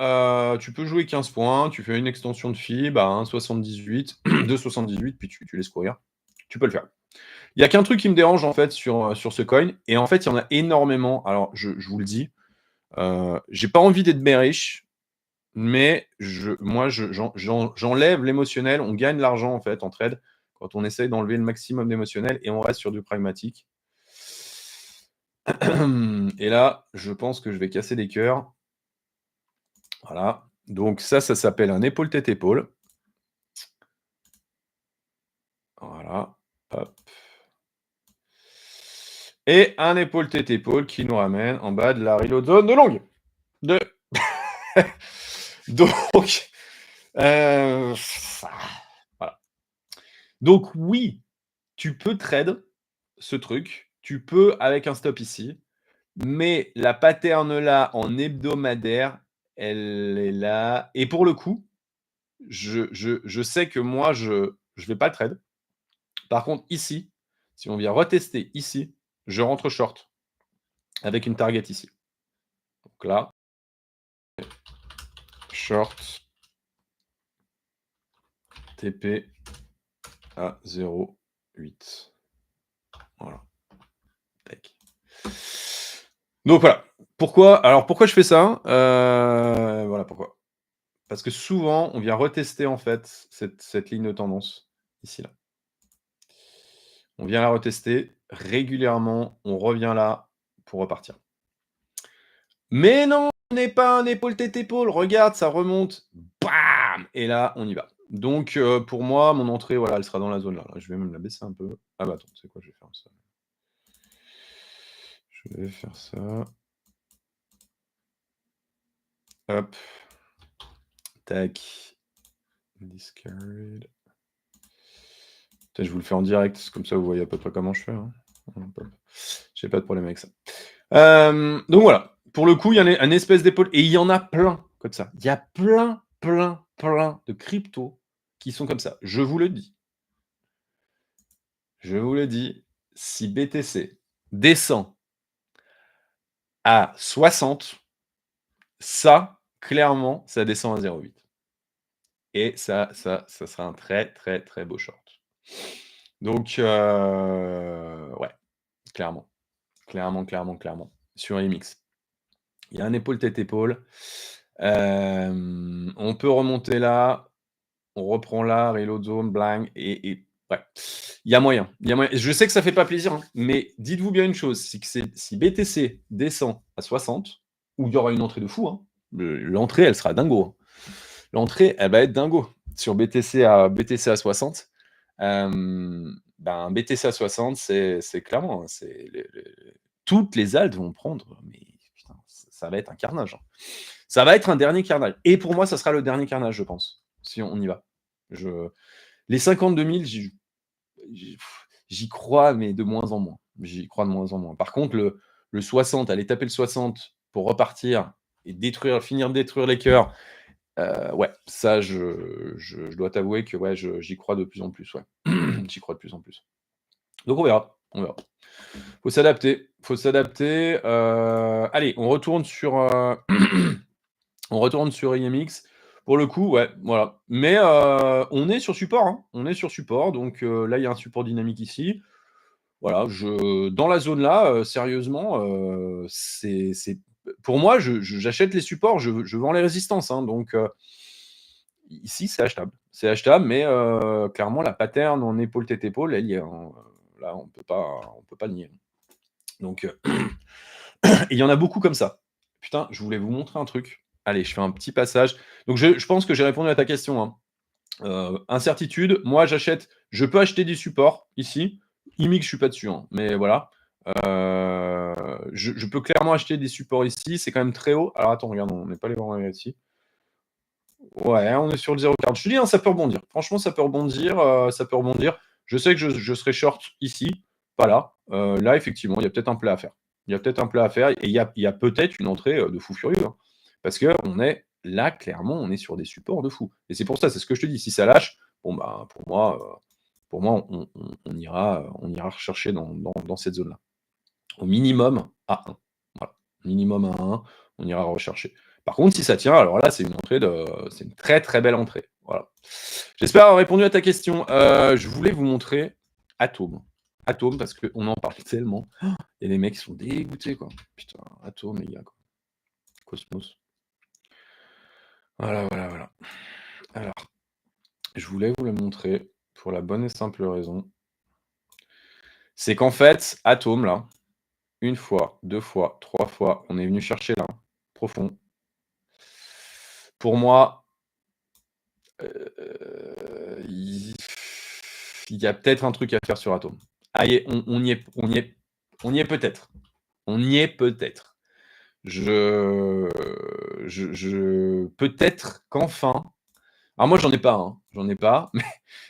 tu fais une extension de FIB à 1,78, 2,78, puis tu laisses courir. Tu peux le faire. Il y a qu'un truc qui me dérange en fait sur ce coin, et en fait, il y en a énormément. Alors je vous le dis, j'ai pas envie d'être bearish, mais moi j'enlève l'émotionnel, on gagne l'argent en fait en trade quand on essaye d'enlever le maximum d'émotionnel et on reste sur du pragmatique. Et là, je pense que je vais casser des cœurs. Voilà. Donc ça s'appelle un épaule tête épaule. Voilà. Hop. Et un épaule tête épaule qui nous ramène en bas de la reload zone de longue. Donc, voilà. Donc oui, tu peux trade ce truc, tu peux avec un stop ici, mais la pattern là en hebdomadaire, elle est là. Et pour le coup, je sais que moi, je vais pas le trade. Par contre, ici, si on vient retester ici, je rentre short avec une target ici. Donc là, short TP à 0,8. Voilà. Tac. Donc voilà. Pourquoi je fais ça? Voilà pourquoi. Parce que souvent, on vient retester en fait cette ligne de tendance ici là. On vient la retester régulièrement, on revient là pour repartir. Mais non, on n'est pas un épaule-tête-épaule. Regarde, ça remonte. Bam! Et là, on y va. Donc, pour moi, mon entrée, voilà, elle sera dans la zone là. Je vais même la baisser un peu. Ah bah attends, c'est quoi? Je vais faire ça. Je vais faire ça. Hop. Tac. Discard. Je vous le fais en direct, comme ça vous voyez à peu près comment je fais. Hein. J'ai pas de problème avec ça. Donc voilà. Pour le coup, il y a un espèce d'épaule. Et il y en a plein comme ça. Il y a plein de cryptos qui sont comme ça. Je vous le dis. Je vous le dis. Si BTC descend à 60, ça, clairement, ça descend à 0,8. Et ça sera un très beau short. Donc, ouais, clairement. Sur IMX. Il y a un épaule tête-épaule. On peut remonter là. On reprend là, reload zone, blank, et ouais. Il y a moyen. Je sais que ça fait pas plaisir, hein, mais dites-vous bien une chose, c'est que si BTC descend à 60, où il y aura une entrée de fou, hein, l'entrée, elle sera dingo. Hein. L'entrée, elle va être dingo. Sur BTC à 60, BTC à 60, c'est clairement, hein, toutes les altes vont prendre, mais putain, ça va être un carnage. Hein. Ça va être un dernier carnage. Et pour moi, ça sera le dernier carnage, je pense, si on y va. Les 52 000, j'y crois, mais de moins en moins. J'y crois de moins en moins. Par contre, le 60, aller taper le 60 pour repartir et finir de détruire les cœurs, ouais, ça, je dois t'avouer que ouais, j'y crois de plus en plus. Ouais. J'y crois de plus en plus. Donc on verra. Faut s'adapter. Allez, on retourne sur IMX. Pour le coup, ouais, voilà. Mais on est sur support. Hein. On est sur support. Donc là, il y a un support dynamique ici. Voilà, dans la zone là, sérieusement, c'est pour moi, j'achète les supports, je vends les résistances. Hein. Donc ici, c'est achetable. C'est achetable, mais clairement, la pattern en épaule tête épaule, elle y est. Hein. Là, on peut pas le nier. Donc il y en a beaucoup comme ça. Putain, je voulais vous montrer un truc. Allez, je fais un petit passage. Donc je pense que j'ai répondu à ta question. Hein. Incertitude, moi je peux acheter des supports ici. IMIX, je suis pas dessus, hein, mais voilà. Je peux clairement acheter des supports ici. C'est quand même très haut. Alors attends, regarde, on n'est pas les voir ici. Ouais, on est sur le 0,40. Je te dis, hein, ça peut rebondir. Franchement, ça peut rebondir. Je sais que je serai short ici, pas là. Là, effectivement, il y a peut-être un play à faire. Et il y a peut-être une entrée de fou furieux. Hein. Parce que on est là, clairement, on est sur des supports de fou. Et c'est pour ça, c'est ce que je te dis. Si ça lâche, bon, bah, pour moi on ira rechercher dans cette zone-là. Au minimum à 1. Voilà. Minimum à 1, on ira rechercher. Par contre, si ça tient, alors là, c'est une très belle entrée. Voilà. J'espère avoir répondu à ta question. Je voulais vous montrer Atom. Atom, parce qu'on en parle tellement. Et les mecs sont dégoûtés, quoi. Putain, Atom, les gars, quoi. Cosmos. Voilà. Alors, je voulais vous le montrer pour la bonne et simple raison. C'est qu'en fait, Atom, là, une fois, 2 fois, 3 fois, on est venu chercher là, profond. Pour moi, il y a peut-être un truc à faire sur Atom. Allez, on y est peut-être. On y est peut-être. Peut-être qu'enfin. Alors moi, j'en ai pas, hein,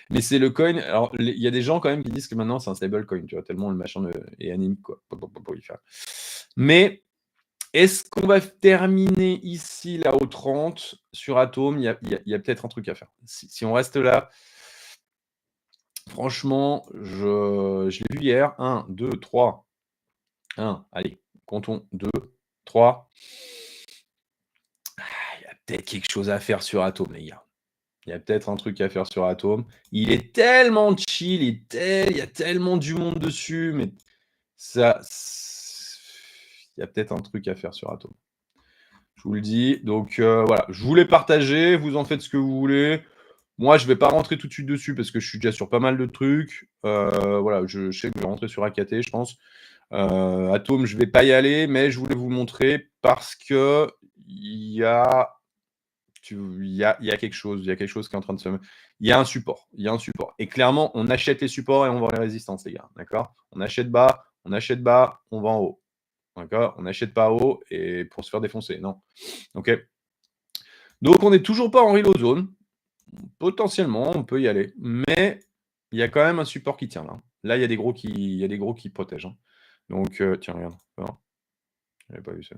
mais c'est le coin. Alors, il y a des gens quand même qui disent que maintenant c'est un stablecoin, tu vois, tellement le machin est anime, quoi. Mais est-ce qu'on va terminer ici, là, au 30 sur Atom? Il y a peut-être un truc à faire. Si on reste là, franchement, je l'ai vu hier. 1, 2, 3. 1, allez, comptons. 2, 3. Il y a peut-être quelque chose à faire sur Atom, les gars. Il y a peut-être un truc à faire sur Atom. Il est tellement chill, il y a tellement du monde dessus, mais ça, il y a peut-être un truc à faire sur Atom. Je vous le dis. Donc voilà, je voulais partager, vous en faites ce que vous voulez. Moi, je ne vais pas rentrer tout de suite dessus parce que je suis déjà sur pas mal de trucs. Voilà, je sais que je vais rentrer sur AKT, je pense. Atome, je ne vais pas y aller, mais je voulais vous montrer parce qu'il y a quelque chose qui est en train de se... Il y a un support. Et clairement, on achète les supports et on vend les résistances, les gars. D'accord? On achète bas, on vend haut. D'accord? On n'achète pas haut et pour se faire défoncer. Non. OK? Donc, on n'est toujours pas en reload zone. Potentiellement, on peut y aller. Mais il y a quand même un support qui tient là. Là, il y a des gros qui protègent. Hein. Donc, tiens, regarde. Non. Je n'avais pas vu ça.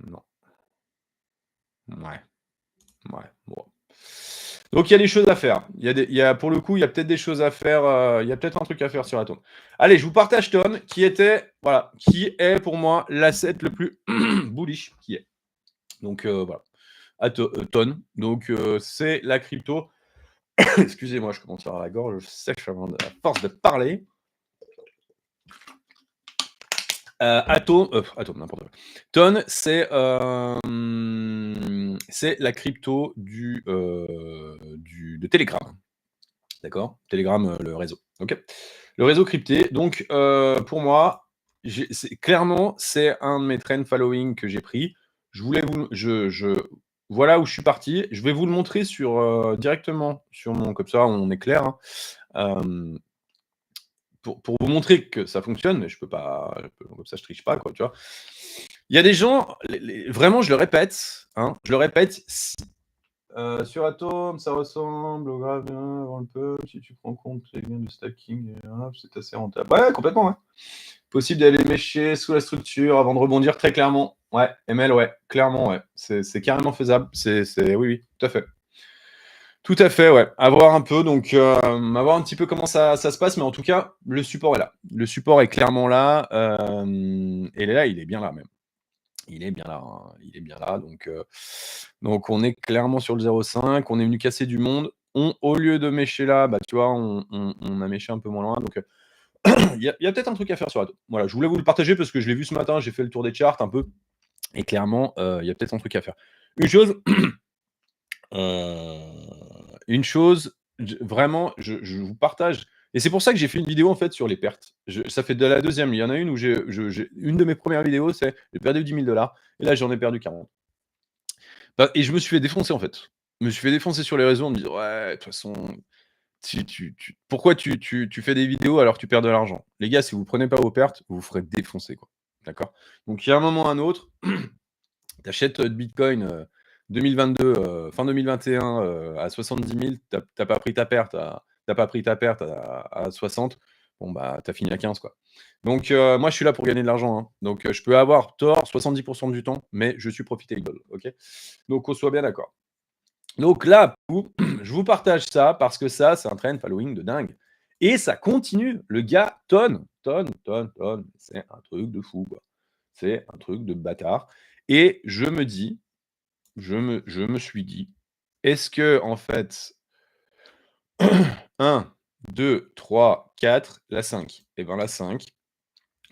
Non. Ouais. Bon. Donc, il y a des choses à faire. Pour le coup, il y a peut-être des choses à faire. Il y a peut-être un truc à faire sur Atom. Allez, je vous partage Ton, qui est pour moi l'asset le plus bullish qui est. Donc, voilà. Ton. Donc, c'est la crypto. Excusez-moi, je commence à avoir la gorge sèche à force de parler. Atom, n'importe quoi. Ton, c'est la crypto de Telegram. D'accord? Telegram, le réseau. OK? Le réseau crypté. Donc, pour moi, clairement, c'est un de mes trend following que j'ai pris. Voilà où je suis parti. Je vais vous le montrer directement sur mon... Comme ça, on est clair. Hein. Pour vous montrer que ça fonctionne, mais je peux pas... Comme ça, je triche pas, quoi, tu vois. Il y a des gens... Vraiment, je le répète. Hein, sur Atom, ça ressemble au graphe avant le peu. Si tu prends compte les gains de stacking, c'est assez rentable. Ouais, complètement, ouais. Possible d'aller mécher sous la structure avant de rebondir, très clairement. Ouais, ML, ouais, clairement, ouais. C'est carrément faisable. Oui, tout à fait. Tout à fait, ouais. Avoir un peu, donc avoir un petit peu comment ça se passe, mais en tout cas, le support est là. Le support est clairement là. Et là, il est bien là même. Il est bien là. Hein. Il est bien là. Donc on est clairement sur le 0,5. On est venu casser du monde. Au lieu de mécher là, bah, tu vois, on a méché un peu moins loin. Donc il y a peut-être un truc à faire sur Atom. Voilà, je voulais vous le partager parce que je l'ai vu ce matin. J'ai fait le tour des charts un peu. Et clairement, il y a peut-être un truc à faire. Une chose, vraiment, je vous partage. Et c'est pour ça que j'ai fait une vidéo en fait sur les pertes. Ça fait de la deuxième. Il y en a une où une de mes premières vidéos, c'est j'ai perdu 10 000 $. Et là, j'en ai perdu 40. Et je me suis fait défoncer en fait. Je me suis fait défoncer sur les réseaux en me disant ouais, de toute façon, pourquoi tu fais des vidéos alors que tu perds de l'argent? Les gars, si vous prenez pas vos pertes, vous vous ferez défoncer quoi. D'accord? Donc il y a un moment ou un autre, tu achètes de Bitcoin 2022, fin 2021 à 70 000, t'as pas pris ta perte à 60, bon bah t'as fini à 15 quoi. Donc moi je suis là pour gagner de l'argent, hein. Donc je peux avoir tort 70% du temps, mais je suis profitable, ok? Donc on soit bien d'accord. Donc là, je vous partage ça parce que ça, c'est un trend following de dingue. Et ça continue. Le gars tonne. C'est un truc de fou, quoi. C'est un truc de bâtard. Et je me suis dit, est-ce que, en fait, 1, 2, 3, 4, la 5, et bien la 5,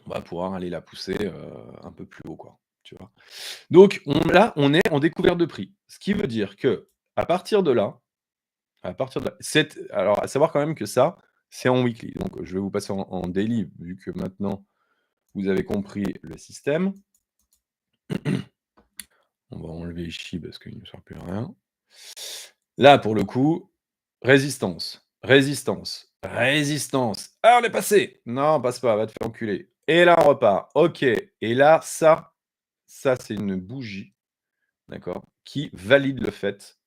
on va pouvoir aller la pousser un peu plus haut, quoi. Tu vois. Donc là, on est en découverte de prix. Ce qui veut dire que à partir de là, alors à savoir quand même que ça, c'est en weekly. Donc je vais vous passer en daily, vu que maintenant vous avez compris le système. On va enlever Ishi parce qu'il ne sert plus à rien. Là, pour le coup, résistance. Ah, on est passé. Non, passe pas, va te faire enculer. Et là, on repart. OK. Et là, ça c'est une bougie, d'accord, qui valide le fait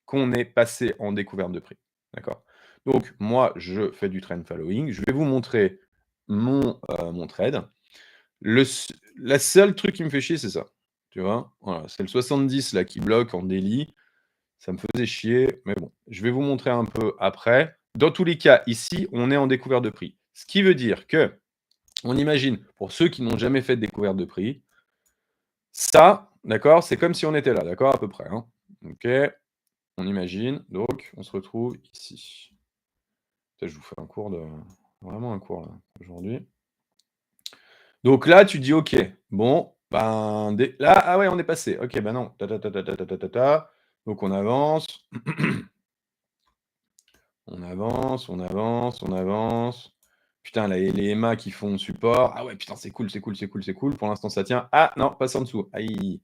qu'on est passé en découverte de prix. D'accord? Donc, moi, je fais du trend following. Je vais vous montrer mon trade. La seule truc qui me fait chier, c'est ça. Tu vois? Voilà, c'est le 70 là qui bloque en daily. Ça me faisait chier, mais bon, je vais vous montrer un peu après. Dans tous les cas, ici, on est en découverte de prix. Ce qui veut dire que, on imagine, pour ceux qui n'ont jamais fait de découverte de prix, ça, d'accord, c'est comme si on était là, d'accord, à peu près. Hein. OK, on imagine. Donc, on se retrouve ici. Peut-être je vous fais vraiment un cours là, aujourd'hui. Donc là, tu dis, OK, bon, ben, là, ah ouais, on est passé. OK, ben non. Donc, on avance. On avance. Putain, les EMA qui font support. Ah ouais, putain, c'est cool, c'est cool, c'est cool, c'est cool. Pour l'instant, ça tient. Ah non, passe en dessous. Aïe.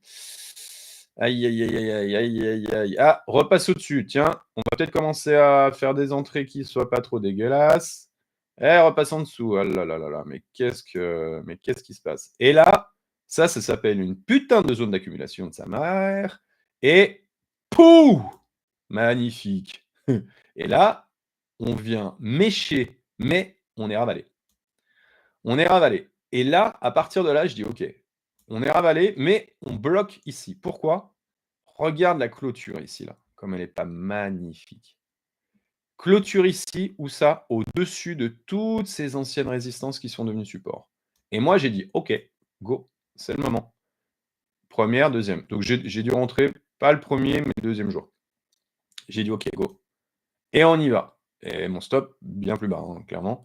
Aïe, aïe, aïe, aïe, aïe, aïe, aïe, aïe. Ah, repasse au-dessus. Tiens, on va peut-être commencer à faire des entrées qui soient pas trop dégueulasses. Eh, repasse en dessous. Ah là là là là, mais qu'est-ce qui se passe? Et là, ça s'appelle une putain de zone d'accumulation de sa mère. Et pouh! Magnifique. Et là, on vient mécher, mais on est ravalé. On est ravalé. Et là, à partir de là, je dis OK, on est ravalé, mais on bloque ici. Pourquoi? Regarde la clôture ici, là, comme elle est pas magnifique. Clôture ici, où ça? Au-dessus de toutes ces anciennes résistances qui sont devenues support. Et moi, j'ai dit OK, go, c'est le moment. Première, deuxième. Donc j'ai dû rentrer, pas le premier, mais le deuxième jour. J'ai dit OK, go. Et on y va. Et mon stop, bien plus bas, hein, clairement.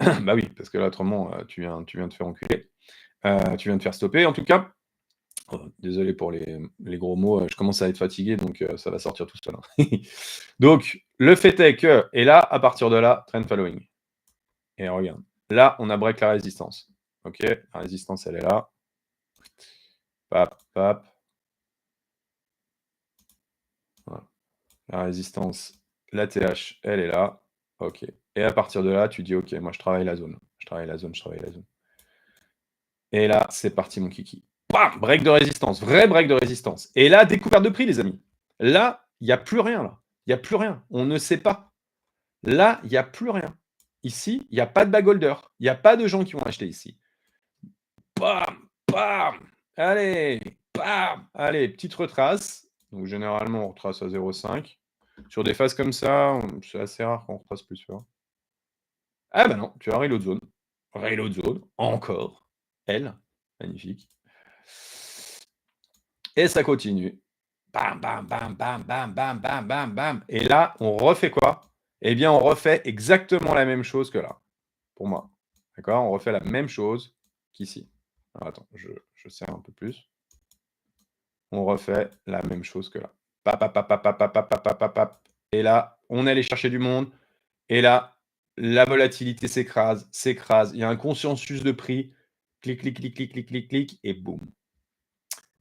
Bah oui, parce que là, autrement, tu viens de te faire enculer. Tu viens de te faire stopper. En tout cas, oh, désolé pour les gros mots, je commence à être fatigué, donc ça va sortir tout seul, hein. Donc, le fait est que, et là, à partir de là, trend following. Et regarde, là, on a break la résistance. OK, la résistance, elle est là. Pap, pap. Voilà. La résistance, la TH, elle est là. OK. Et à partir de là, tu dis OK, moi je travaille la zone. Je travaille la zone, je travaille la zone. Et là, c'est parti, mon kiki. Bam! Break de résistance, vrai break de résistance. Et là, découverte de prix, les amis. Là, il n'y a plus rien, là. Il n'y a plus rien. On ne sait pas. Là, il n'y a plus rien. Ici, il n'y a pas de bag holder. Il n'y a pas de gens qui vont acheter ici. Bam! Bam! Allez! Bam! Allez, petite retrace. Donc, généralement, on retrace à 0,5. Sur des phases comme ça, c'est assez rare qu'on retrace plus fort. Ah bah non, tu as reload zone. Reload zone, encore. Elle, magnifique. Et ça continue. Bam, bam, bam, bam, bam, bam, bam, bam, bam. Et là, on refait quoi? Eh bien, on refait exactement la même chose que là, pour moi. D'accord? On refait la même chose qu'ici. Alors, attends, je serre un peu plus. On refait la même chose que là. Pap, pap, pap, pap, pap, pap, pap, pap, pap, pap. Et là, on est allé chercher du monde. Et là, la volatilité s'écrase, s'écrase. Il y a un consensus de prix. Clic, clic, clic, clic, clic, clic, clic, et boum.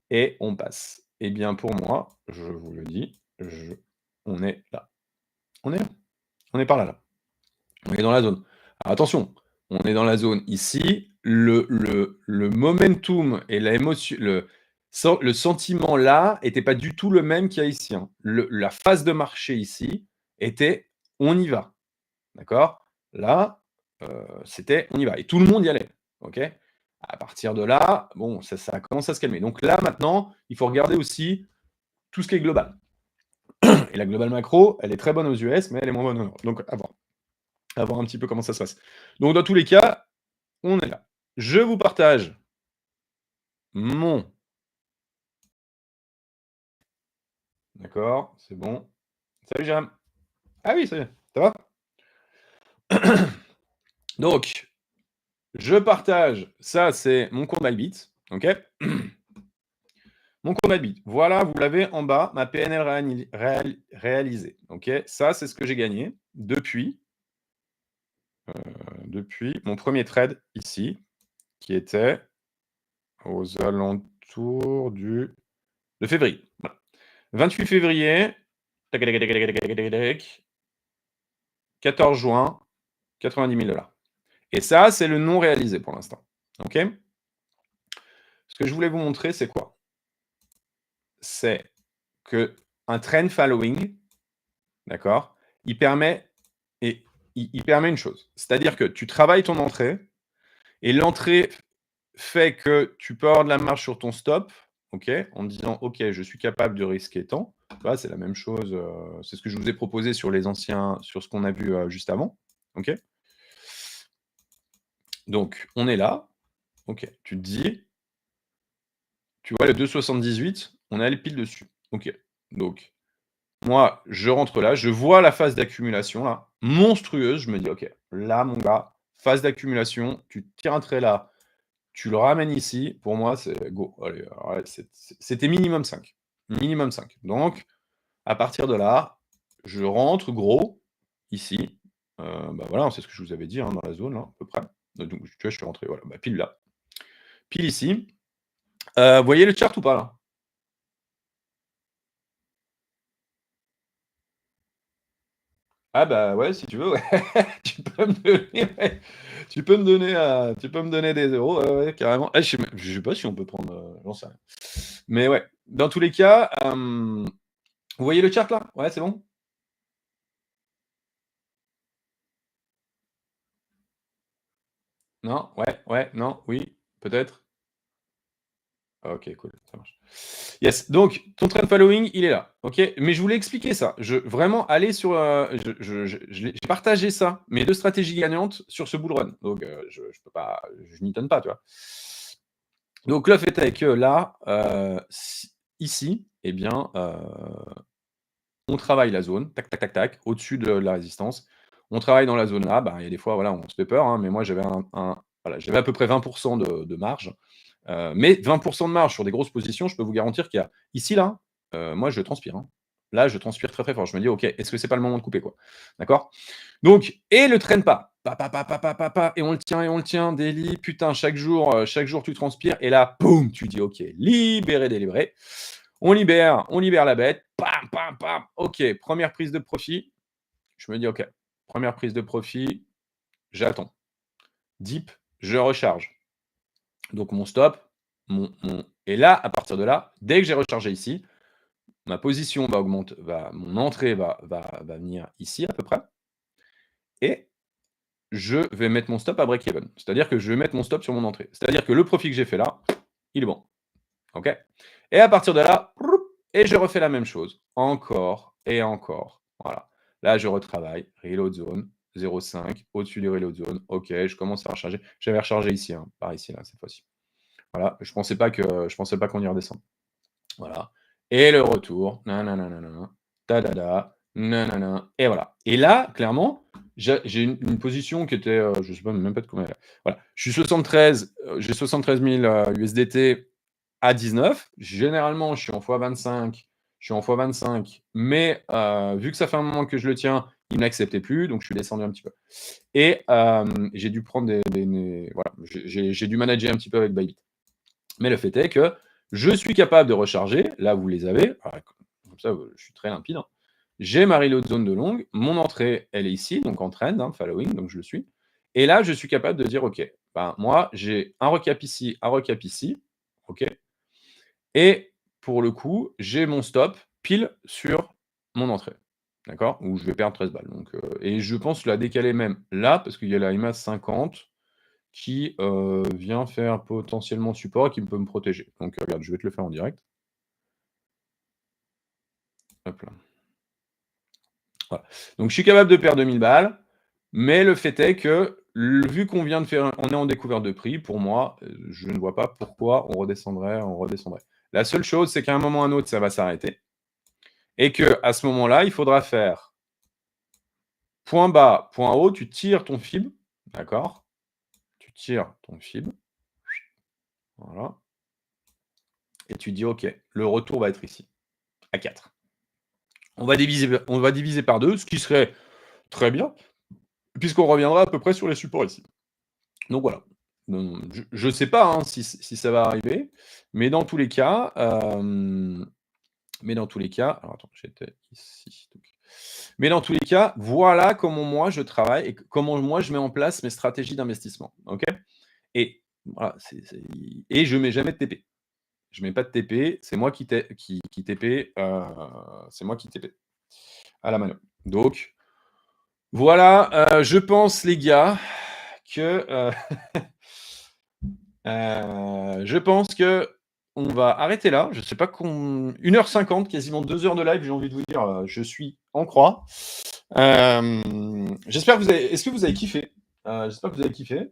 Et on passe. Eh bien, pour moi, je vous le dis, on est là. On est là. On est par là, là. On est dans la zone. Alors, attention, on est dans la zone ici. Le momentum et le sentiment là n'était pas du tout le même qu'il y a ici, hein. La phase de marché ici était on y va. D'accord? Là, c'était on y va. Et tout le monde y allait. OK? À partir de là, bon, ça commence à se calmer. Donc là, maintenant, il faut regarder aussi tout ce qui est global. Et la globale macro, elle est très bonne aux US, mais elle est moins bonne en Europe. Donc, à voir un petit peu comment ça se passe. Donc, dans tous les cas, on est là. Je vous partage mon. D'accord, c'est bon. Salut Jam. Ah oui, ça va? Donc, je partage. Ça, c'est mon cours de Bybit. OK? Mon cours de Bybit. Voilà, vous l'avez en bas, ma PNL réalisée. OK? Ça, c'est ce que j'ai gagné depuis mon premier trade ici, qui était aux alentours de février. Voilà. 28 février, 14 juin, 90 000 $. Et ça, c'est le non réalisé pour l'instant. OK? Ce que je voulais vous montrer, c'est quoi? C'est qu'un trend following, d'accord, il permet une chose. C'est-à-dire que tu travailles ton entrée et l'entrée fait que tu peux avoir de la marge sur ton stop, OK, en disant OK, je suis capable de risquer tant. Voilà, c'est la même chose, c'est ce que je vous ai proposé sur ce qu'on a vu juste avant. OK. Donc, on est là. OK. Tu te dis, tu vois le 2,78, on est allé pile dessus. OK. Donc, moi, je rentre là, je vois la phase d'accumulation là, monstrueuse. Je me dis, OK, là, mon gars, phase d'accumulation, tu tires un trait là, tu le ramènes ici. Pour moi, c'est go. Allez, ouais, c'était minimum 5. Minimum 5. Donc, à partir de là, je rentre gros ici. Bah, voilà, c'est ce que je vous avais dit, hein, dans la zone là, à peu près. Donc tu vois, je suis rentré, voilà, bah, pile là, pile ici. Vous voyez le chart ou pas là? Ah bah, ouais, si tu veux, ouais. Tu peux me donner, ouais, tu peux me donner des euros, ouais, ouais, carrément. Ah, je sais pas si on peut prendre, j'en sais rien. Mais ouais, dans tous les cas, vous voyez le chart là? Ouais, c'est bon? Non? Ouais, ouais, non, oui, peut-être? OK, cool, ça marche. Yes, donc ton trend following, il est là, OK? Mais je voulais expliquer ça. Vraiment aller sur, j'ai partagé ça, mes 2 stratégies gagnantes sur ce bull run. Donc, je peux pas, je n'y donne pas, tu vois? Donc le fait est que là, ici, eh bien, on travaille la zone, tac, tac, tac, tac, au-dessus de la résistance. On travaille dans la zone là, bah, il y a des fois, voilà, on se fait peur, hein, mais moi j'avais voilà, j'avais à peu près 20 de marge. Mais 20 de marge sur des grosses positions, je peux vous garantir qu'il y a ici là, moi je transpire, hein. Là, je transpire très, très fort. Je me dis: «OK, est-ce que c'est pas le moment de couper, quoi?» D'accord? Donc et le traîne pas. Pa, pa, pa, pa, pa, pa, pa, et on le tient, daily, putain, chaque jour tu transpires et là, boum, tu dis: «OK, libéré, délivré». On libère la bête, pam, pam, pam. OK, première prise de profit. Je me dis: «OK, première prise de profit, j'attends. Dip, je recharge». Donc mon stop, et là, à partir de là, dès que j'ai rechargé ici, ma position va augmenter, mon entrée va venir ici à peu près, et je vais mettre mon stop à break-even. C'est-à-dire que je vais mettre mon stop sur mon entrée. C'est-à-dire que le profit que j'ai fait là, il est bon. OK? Et à partir de là, et je refais la même chose, encore et encore. Voilà. Là, je retravaille, reload zone, 0,5, au-dessus du reload zone. OK, je commence à recharger. J'avais rechargé ici, hein, par ici, là, cette fois-ci. Voilà, je pensais pas qu'on y redescende. Voilà. Et le retour, nananana, tadada, nanana, et voilà. Et là, clairement, j'ai une position qui était, je sais pas même pas de combien elle est. Voilà, je suis 73, j'ai 73 000 USDT à 19. Généralement, je suis en x25, mais vu que ça fait un moment que je le tiens, il n'acceptait plus, donc je suis descendu un petit peu. Et j'ai dû prendre voilà, j'ai dû manager un petit peu avec Bybit. Mais le fait est que je suis capable de recharger. Là, vous les avez. Alors, comme ça, je suis très limpide, hein. J'ai ma reload zone de longue. Mon entrée, elle est ici, donc en trend, hein, following, donc je le suis. Et là, je suis capable de dire, OK, ben, moi, j'ai un recap ici, un recap ici. OK. Et pour le coup, j'ai mon stop pile sur mon entrée. D'accord? Où je vais perdre 13 balles. Donc, et je pense la décaler même là, parce qu'il y a la EMA 50 qui, vient faire potentiellement support et qui peut me protéger. Donc, regarde, je vais te le faire en direct. Hop là. Voilà. Donc, je suis capable de perdre 2000 balles, mais le fait est que, vu qu'on vient de faire, on est en découverte de prix, pour moi, je ne vois pas pourquoi on redescendrait. La seule chose, c'est qu'à un moment ou à un autre, ça va s'arrêter, et qu'à ce moment-là, il faudra faire point bas, point haut, tu tires ton fib, d'accord? Tu tires ton fib, voilà, et tu dis: «OK, le retour va être ici, à 4». On va diviser par 2, ce qui serait très bien, puisqu'on reviendra à peu près sur les supports ici. Donc voilà. Je ne sais pas, hein, si ça va arriver, mais dans tous les cas, alors attends, j'étais ici, donc mais dans tous les cas, voilà comment moi je travaille et comment moi je mets en place mes stratégies d'investissement, OK? Et voilà, et je mets jamais de TP. Je mets pas de TP, c'est moi qui TP, c'est moi qui TP à la mano. Donc voilà, je pense les gars que, je pense qu'on va arrêter là. Je sais pas 1h50, quasiment 2 heures de live, j'ai envie de vous dire, je suis en croix. J'espère que vous avez est-ce que vous avez kiffé? J'espère que vous avez kiffé.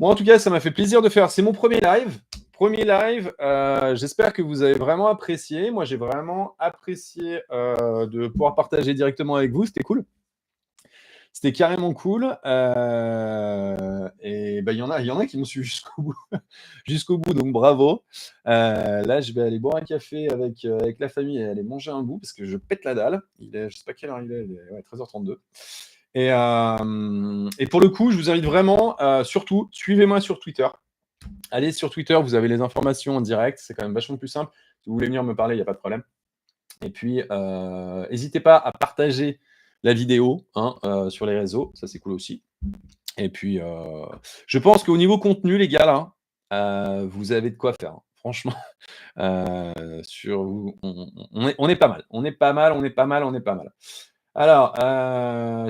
Moi, en tout cas, ça m'a fait plaisir de faire. C'est mon premier live. Premier live. J'espère que vous avez vraiment apprécié. Moi, j'ai vraiment apprécié de pouvoir partager directement avec vous. C'était cool. C'était carrément cool. Et bah, il y en a qui m'ont suivi jusqu'au bout, jusqu'au bout, donc bravo. Là, je vais aller boire un café avec la famille et aller manger un bout parce que je pète la dalle. Je sais pas quelle heure il est, ouais, 13h32. Et pour le coup, je vous invite vraiment, surtout, suivez-moi sur Twitter. Allez sur Twitter, vous avez les informations en direct, c'est quand même vachement plus simple. Si vous voulez venir me parler, il n'y a pas de problème. Et puis, n'hésitez pas à partager la vidéo sur les réseaux, ça c'est cool aussi. Et puis, je pense qu'au niveau contenu, les gars, là, vous avez de quoi faire, hein. Franchement, on est pas mal. On est pas mal, on est pas mal, on est pas mal. Alors,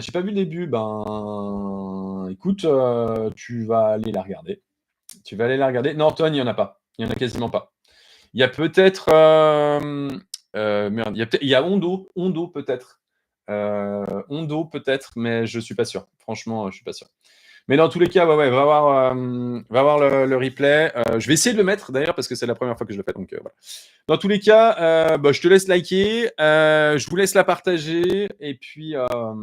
j'ai pas vu le début. Ben, écoute, tu vas aller la regarder. Tu vas aller la regarder. Norton, il n'y en a pas. Il n'y en a quasiment pas. Il y a peut-être. Merde, il y a Hondo. Hondo, peut-être. Hondo, peut-être, mais je suis pas sûr. Franchement, je suis pas sûr. Mais dans tous les cas, ouais, va voir le replay. Je vais essayer de le mettre d'ailleurs parce que c'est la première fois que je le fais. Donc voilà. Dans tous les cas, je te laisse liker. Je vous laisse la partager. Et puis voilà.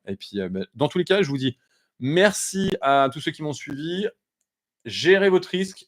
Et puis, dans tous les cas, je vous dis merci à tous ceux qui m'ont suivi. Gérez votre risque.